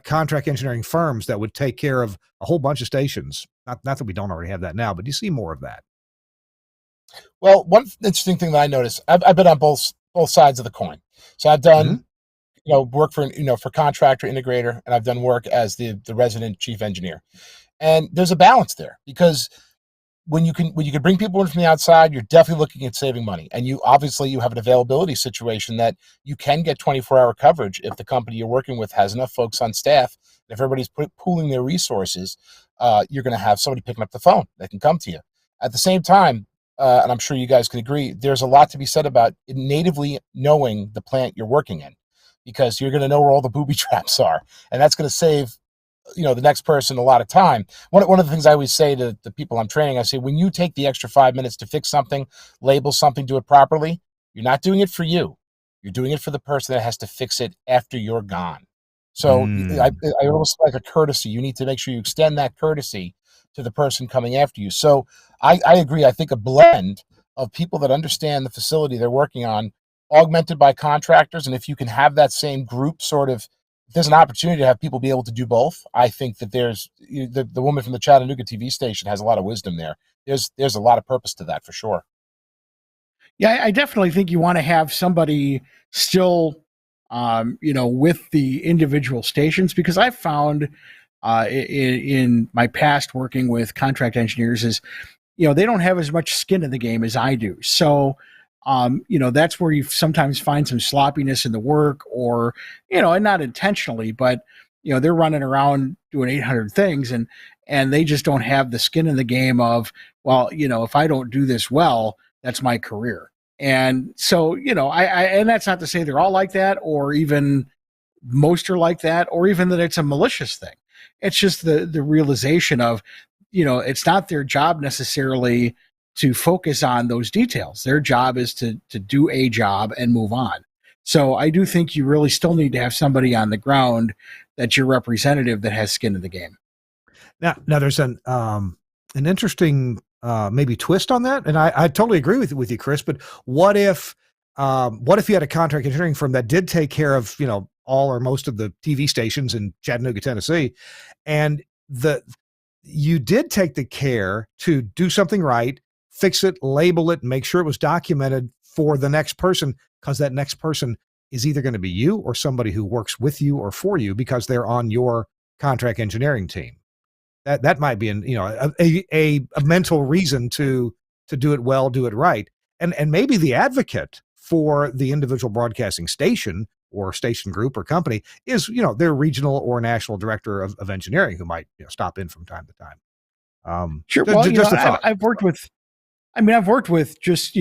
contract engineering firms that would take care of a whole bunch of stations? Not that we don't already have that now, but do you see more of that? Well, one interesting thing that I noticed, I've been on both sides of the coin. So I've done work for contractor integrator, and I've done work as the resident chief engineer. And there's a balance there, because when you can bring people in from the outside, you're definitely looking at saving money. And you have an availability situation that you can get 24-hour coverage if the company you're working with has enough folks on staff. If everybody's pooling their resources, you're going to have somebody picking up the phone that can come to you. At the same time, and I'm sure you guys can agree, there's a lot to be said about natively knowing the plant you're working in, because you're going to know where all the booby traps are, and that's going to save the next person a lot of time. One of the things I always say to the people I'm training, I say, when you take the extra 5 minutes to fix something, label something, do it properly, you're not doing it for you. You're doing it for the person that has to fix it after you're gone. So I almost like a courtesy. You need to make sure you extend that courtesy to the person coming after you. So I agree. I think a blend of people that understand the facility they're working on, augmented by contractors, and if you can have that same group sort of, if there's an opportunity to have people be able to do both, I think that there's the woman from the Chattanooga TV station has a lot of wisdom there. There's a lot of purpose to that for sure. Yeah, I definitely think you want to have somebody still with the individual stations, because I've found in my past working with contract engineers is, they don't have as much skin in the game as I do. So, that's where you sometimes find some sloppiness in the work, or, and not intentionally, but, they're running around doing 800 things, and they just don't have the skin in the game of, well, if I don't do this well, that's my career. And so, and that's not to say they're all like that, or even most are like that, or even that it's a malicious thing. It's just the realization of, it's not their job necessarily to focus on those details. Their job is to do a job and move on. So I do think you really still need to have somebody on the ground that's your representative that has skin in the game. Now there's an interesting maybe twist on that, and I totally agree with you, Chris. But what if you had a contract engineering firm that did take care of all or most of the TV stations in Chattanooga, Tennessee, and you did take the care to do something right, fix it, label it, and make sure it was documented for the next person, because that next person is either going to be you or somebody who works with you or for you because they're on your contract engineering team. That might be a mental reason to do it well, do it right, and maybe the advocate for the individual broadcasting station or station group or company is their regional or national director of engineering, who might stop in from time to time. Sure. Well, I've worked with just,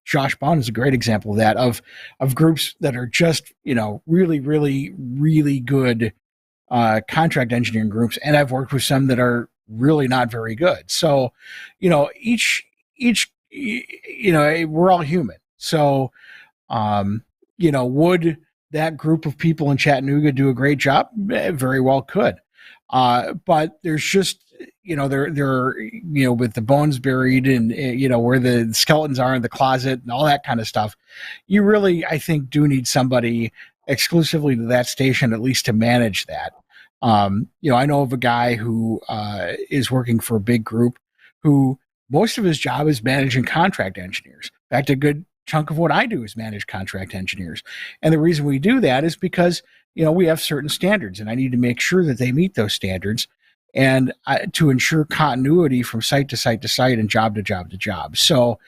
Josh Bond is a great example of that, of groups that are just, really, really, really good contract engineering groups. And I've worked with some that are really not very good. So, each, we're all human. So, would that group of people in Chattanooga do a great job? Very well could. But there's just, they're with the bones buried and, where the skeletons are in the closet and all that kind of stuff. You really, I think, do need somebody exclusively to that station, at least to manage that. I know of a guy who is working for a big group who most of his job is managing contract engineers. In fact, a good chunk of what I do is manage contract engineers. And the reason we do that is because, we have certain standards, and I need to make sure that they meet those standards, and to ensure continuity from site to site to site and job to job to job. So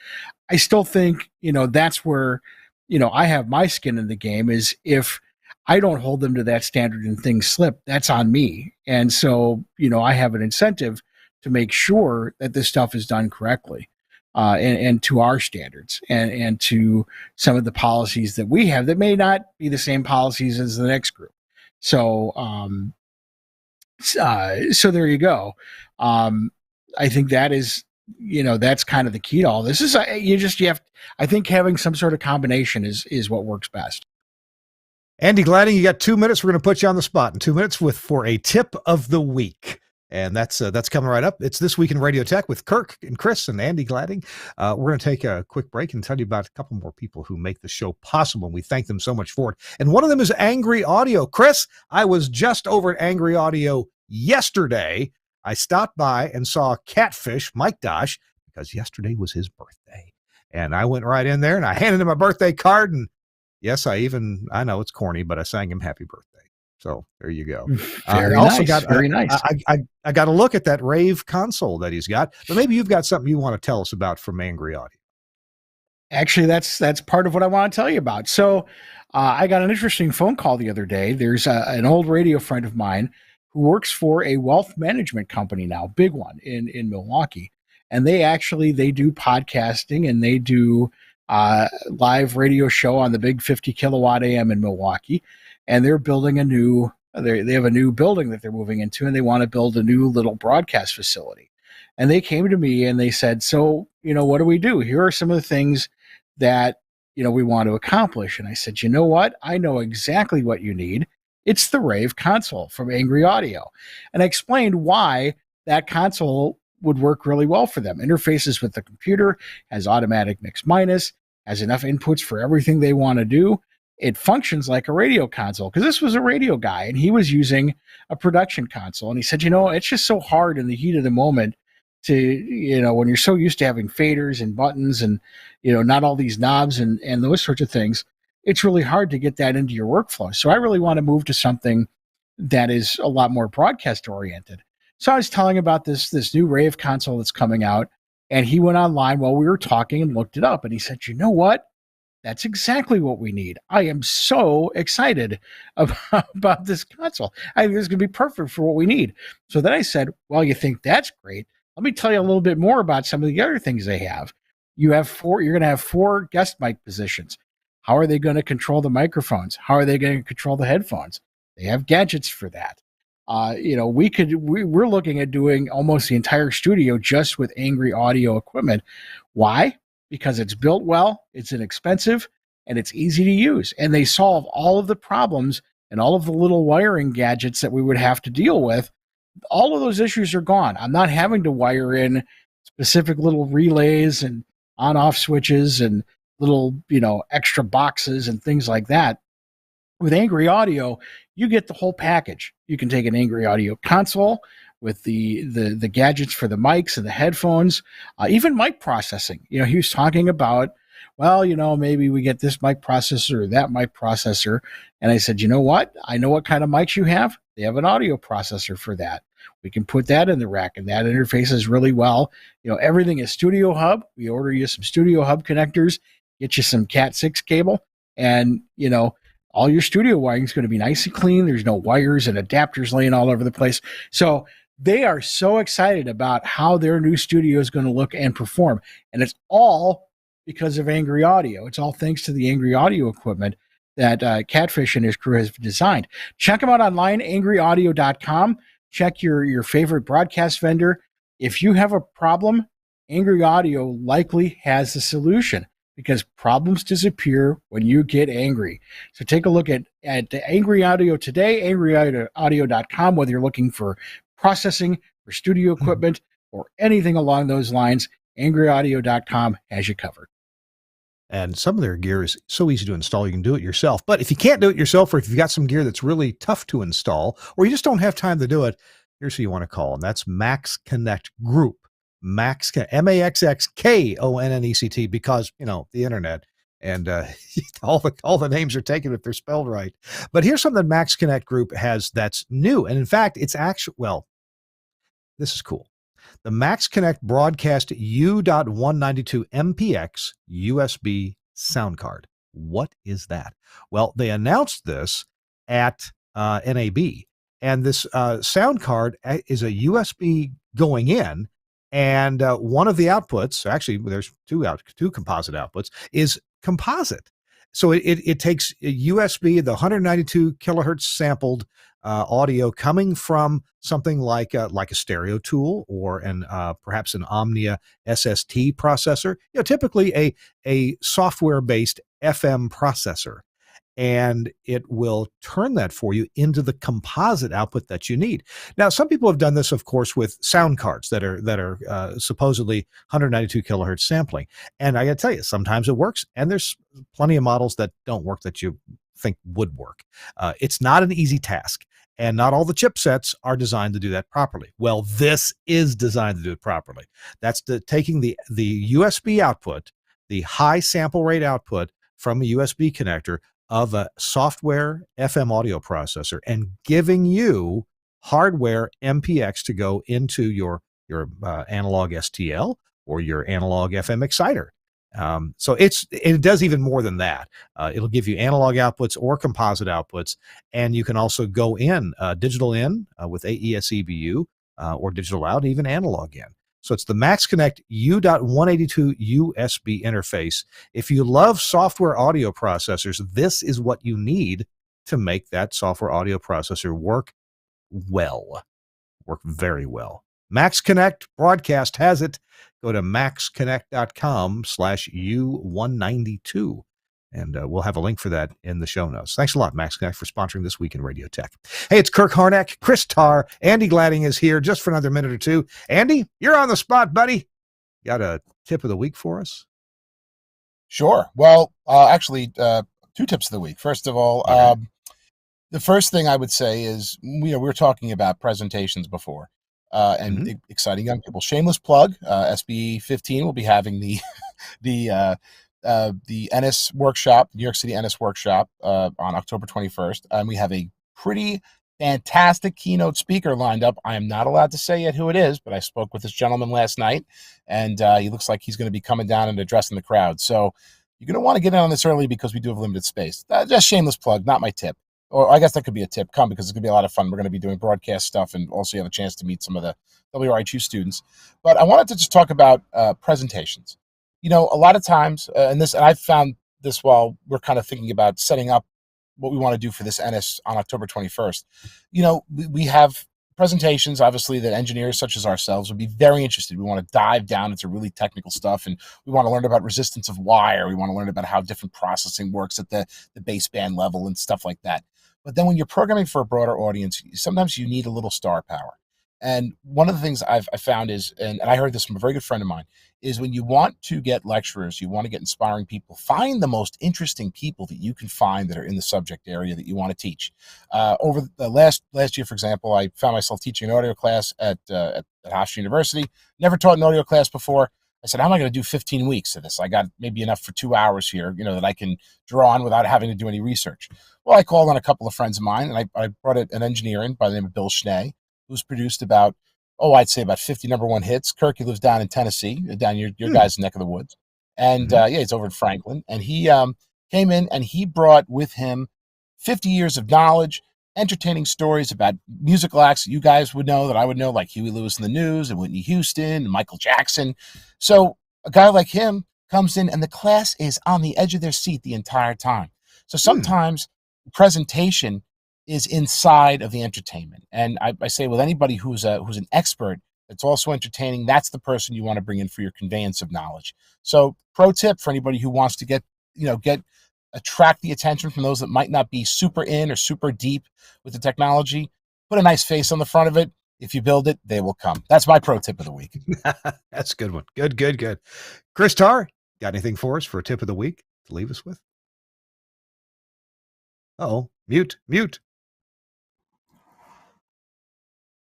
I still think, that's where, I have my skin in the game, is if I don't hold them to that standard and things slip, that's on me. And so, I have an incentive to make sure that this stuff is done correctly. And to our standards and to some of the policies that we have that may not be the same policies as the next group. So, so there you go. I think that is, that's kind of the key to all this. Is I think having some sort of combination is what works best. Andy Gladding, you got 2 minutes. We're going to put you on the spot in 2 minutes for a tip of the week. And that's coming right up. It's This Week in Radio Tech with Kirk and Chris and Andy Gladding. We're going to take a quick break and tell you about a couple more people who make the show possible. And we thank them so much for it. And one of them is Angry Audio. Chris, I was just over at Angry Audio yesterday. I stopped by and saw Catfish, Mike Dosh, because yesterday was his birthday. And I went right in there and I handed him a birthday card. And yes, I know it's corny, but I sang him happy birthday. So there you go. Very nice. I got to look at that Rave console that he's got, but maybe you've got something you want to tell us about from Angry Audio. Actually, that's part of what I want to tell you about. So I got an interesting phone call the other day. There's an old radio friend of mine who works for a wealth management company now, big one in Milwaukee. And they do podcasting, and they do live radio show on the big 50 kilowatt AM in Milwaukee. And they're building they have a new building that they're moving into, and they want to build a new little broadcast facility. And they came to me and they said, so, what do we do? Here are some of the things that, we want to accomplish. And I said, you know what? I know exactly what you need. It's the Rave console from Angry Audio. And I explained why that console would work really well for them. Interfaces with the computer, has automatic mix minus, has enough inputs for everything they want to do. It functions like a radio console, because this was a radio guy and he was using a production console. And he said, it's just so hard in the heat of the moment to, when you're so used to having faders and buttons and, not all these knobs and those sorts of things. it's really hard to get that into your workflow. So I really want to move to something that is a lot more broadcast oriented. So I was telling about this new Rave console that's coming out, and he went online while we were talking and looked it up, and he said, "You know what? That's exactly what we need. I am so excited about this console. I think this is going to be perfect for what we need." So then I said, "Well, you think that's great? Let me tell you a little bit more about some of the other things they have. You're going to have 4 guest mic positions. How are they going to control the microphones? How are they going to control the headphones? They have gadgets for that. We're looking at doing almost the entire studio just with Angry Audio equipment. Why? Because it's built well, it's inexpensive, and it's easy to use. And they solve all of the problems and all of the little wiring gadgets that we would have to deal with. All of those issues are gone. I'm not having to wire in specific little relays and on-off switches and little, extra boxes and things like that. With Angry Audio, you get the whole package. You can take an Angry Audio console with the gadgets for the mics and the headphones, even mic processing. He was talking about, well, maybe we get this mic processor or that mic processor. And I said, you know what? I know what kind of mics you have. They have an audio processor for that. We can put that in the rack, and that interfaces really well. Everything is Studio Hub. We order you some Studio Hub connectors, get you some Cat 6 cable, and, all your studio wiring is going to be nice and clean. There's no wires and adapters laying all over the place. So they are so excited about how their new studio is going to look and perform. And it's all because of Angry Audio. It's all thanks to the Angry Audio equipment that Catfish and his crew has designed. Check them out online, angryaudio.com. Check your favorite broadcast vendor. If you have a problem, Angry Audio likely has the solution, because problems disappear when you get angry. So take a look at Angry Audio today, angryaudio.com, whether you're looking for processing, for studio equipment, or anything along those lines. Angryaudio.com has you covered. And some of their gear is so easy to install, you can do it yourself. But if you can't do it yourself, or if you've got some gear that's really tough to install, or you just don't have time to do it, here's who you want to call, and that's Max Connect Group. MaxKonnect, because, the internet, and all the names are taken if they're spelled right. But here's something Max Connect Group has that's new. And in fact, it's actually, this is cool. The Max Connect Broadcast U.192 MPX USB sound card. What is that? Well, they announced this at NAB, and this sound card is a USB going in, and one of the outputs, actually there's two composite outputs, is composite. So it takes a USB, the 192 kilohertz sampled audio coming from something like a stereo tool, or perhaps an Omnia SST processor, typically a software-based FM processor. And it will turn that for you into the composite output that you need. Now, some people have done this, of course, with sound cards that are supposedly 192 kilohertz sampling. And I got to tell you, sometimes it works, and there's plenty of models that don't work that you think would work. It's not an easy task, and not all the chipsets are designed to do that properly. Well, this is designed to do it properly. That's taking the USB output, the high sample rate output from a USB connector of a software FM audio processor, and giving you hardware MPX to go into your analog STL or your analog FM exciter. So it does even more than that. It'll give you analog outputs or composite outputs, and you can also go in digital in with AES EBU or digital out, even analog in. So it's the Max Connect U.182 USB interface. If you love software audio processors, this is what you need to make that software audio processor work very well. Max Connect Broadcast has it. Go to maxconnect.com/U192. And we'll have a link for that in the show notes. Thanks a lot, Max Connect, for sponsoring This Week in Radio Tech. Hey, it's Kirk Harnack, Chris Tarr, Andy Gladding is here just for another minute or two. Andy, you're on the spot, buddy. Got a tip of the week for us? Sure. Well, actually, 2 tips of the week. First of all, Okay. the first thing I would say is, we were talking about presentations before, and exciting young people. Shameless plug, SB 15 will be having the the Ennis workshop, New York City Ennis workshop, on October 21st, and we have a pretty fantastic keynote speaker lined up. I am not allowed to say yet who it is, but I spoke with this gentleman last night, and he looks like he's going to be coming down and addressing the crowd. So you're going to want to get in on this early because we do have limited space. Just shameless plug, not my tip. Or I guess that could be a tip. Come, because it's going to be a lot of fun. We're going to be doing broadcast stuff, and also you have a chance to meet some of the WRHU students. But I wanted to just talk about presentations. You know, a lot of times, and I've found this while we're kind of thinking about setting up what we want to do for this Ennis on October 21st. You know, we have presentations, obviously, that engineers such as ourselves would be very interested. We want to dive down into really technical stuff, and we want to learn about resistance of wire. We want to learn about how different processing works at the baseband level and stuff like that. But then when you're programming for a broader audience, sometimes you need a little star power. And one of the things I found is, and I heard this from a very good friend of mine, is when you want to get lecturers, you want to get inspiring people, find the most interesting people that you can find that are in the subject area that you want to teach. Over the last year, for example, I found myself teaching an audio class at Hofstra University. Never taught an audio class before. I said, how am I going to do 15 weeks of this? I got maybe enough for 2 hours here, you know, that I can draw on without having to do any research. Well, I called on a couple of friends of mine, and I brought an engineer in by the name of Bill Schnee, who's produced about, I'd say about 50 number one hits. Kirk, he lives down in Tennessee, down your guys' neck of the woods. And he's over in Franklin. And he came in and he brought with him 50 years of knowledge, entertaining stories about musical acts that you guys would know, that I would know, like Huey Lewis and the News and Whitney Houston and Michael Jackson. So a guy like him comes in and the class is on the edge of their seat the entire time. So sometimes presentation is inside of the entertainment. And I say with anybody who's an expert that's also entertaining, that's the person you want to bring in for your conveyance of knowledge. So pro tip for anybody who wants to attract the attention from those that might not be super in or super deep with the technology, put a nice face on the front of it. If you build it, they will come. That's my pro tip of the week. That's a good one. Good. Chris Tarr, got anything for us for a tip of the week to leave us with? Oh, mute.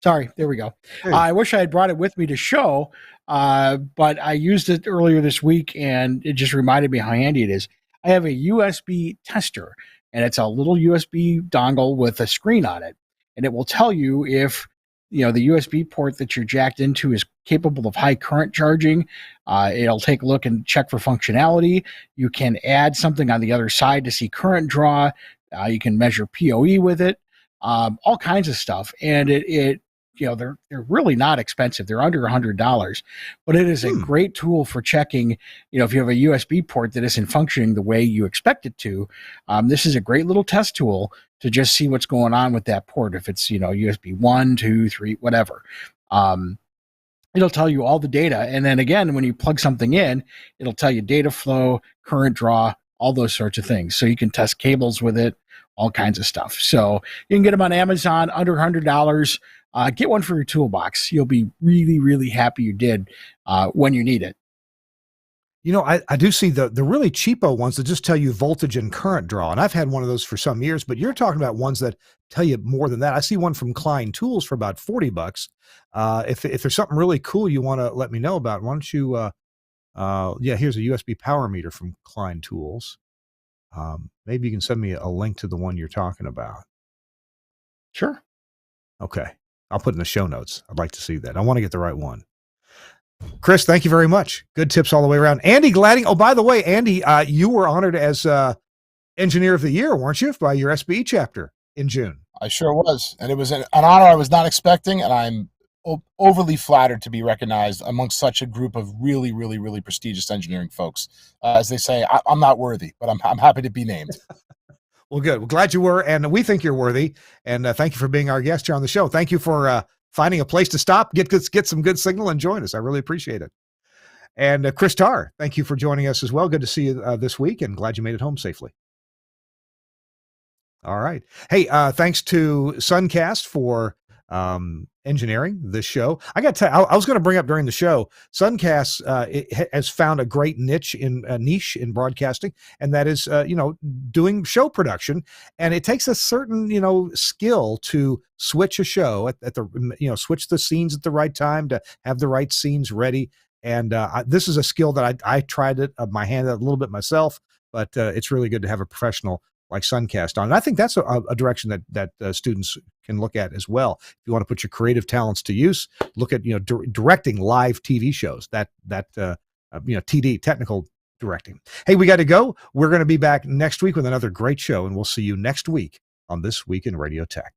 Sorry, there we go. Hey. I wish I had brought it with me to show, but I used it earlier this week, and it just reminded me how handy it is. I have a USB tester, and it's a little USB dongle with a screen on it, and it will tell you if the USB port that you're jacked into is capable of high current charging. It'll take a look and check for functionality. You can add something on the other side to see current draw. You can measure PoE with it, all kinds of stuff, and they're really not expensive. They're under $100, but it is a great tool for checking, if you have a USB port that isn't functioning the way you expect it to. This is a great little test tool to just see what's going on with that port. If it's, USB 1, 2, 3, whatever. It'll tell you all the data. And then again, when you plug something in, it'll tell you data flow, current draw, all those sorts of things. So you can test cables with it, all kinds of stuff. So you can get them on Amazon under $100. Get one for your toolbox. You'll be really, really happy you did when you need it. I do see the really cheapo ones that just tell you voltage and current draw. And I've had one of those for some years, but you're talking about ones that tell you more than that. I see one from Klein Tools for about $40. If there's something really cool you want to let me know about, why don't you, here's a USB power meter from Klein Tools. Maybe you can send me a link to the one you're talking about. Sure. Okay. I'll put in the show notes. I'd like to see that. I want to get the right one. Chris, thank you very much. Good tips all the way around. Andy Gladding. Oh, by the way, Andy, you were honored as Engineer of the Year, weren't you, by your SBE chapter in June? I sure was. And it was an honor I was not expecting, and I'm overly flattered to be recognized amongst such a group of really, really, really prestigious engineering folks. As they say, I'm not worthy, but I'm happy to be named. Well, good. We're glad you were, and we think you're worthy. And thank you for being our guest here on the show. Thank you for finding a place to stop, get some good signal, and join us. I really appreciate it. And Chris Tarr, thank you for joining us as well. Good to see you this week, and glad you made it home safely. All right. Hey, thanks to Suncast for engineering this show. I got to tell you, I was going to bring up during the show, Suncast has found a great niche in broadcasting, and that is doing show production. And it takes a certain skill to switch a show at the switch the scenes at the right time, to have the right scenes ready. And this is a skill that I tried it my hand a little bit myself, but it's really good to have a professional like Suncast on. And I think that's a direction that students can look at as well. If you want to put your creative talents to use, look at directing live TV shows. That TD, technical directing. Hey, we got to go. We're going to be back next week with another great show, and we'll see you next week on This Week in Radio Tech.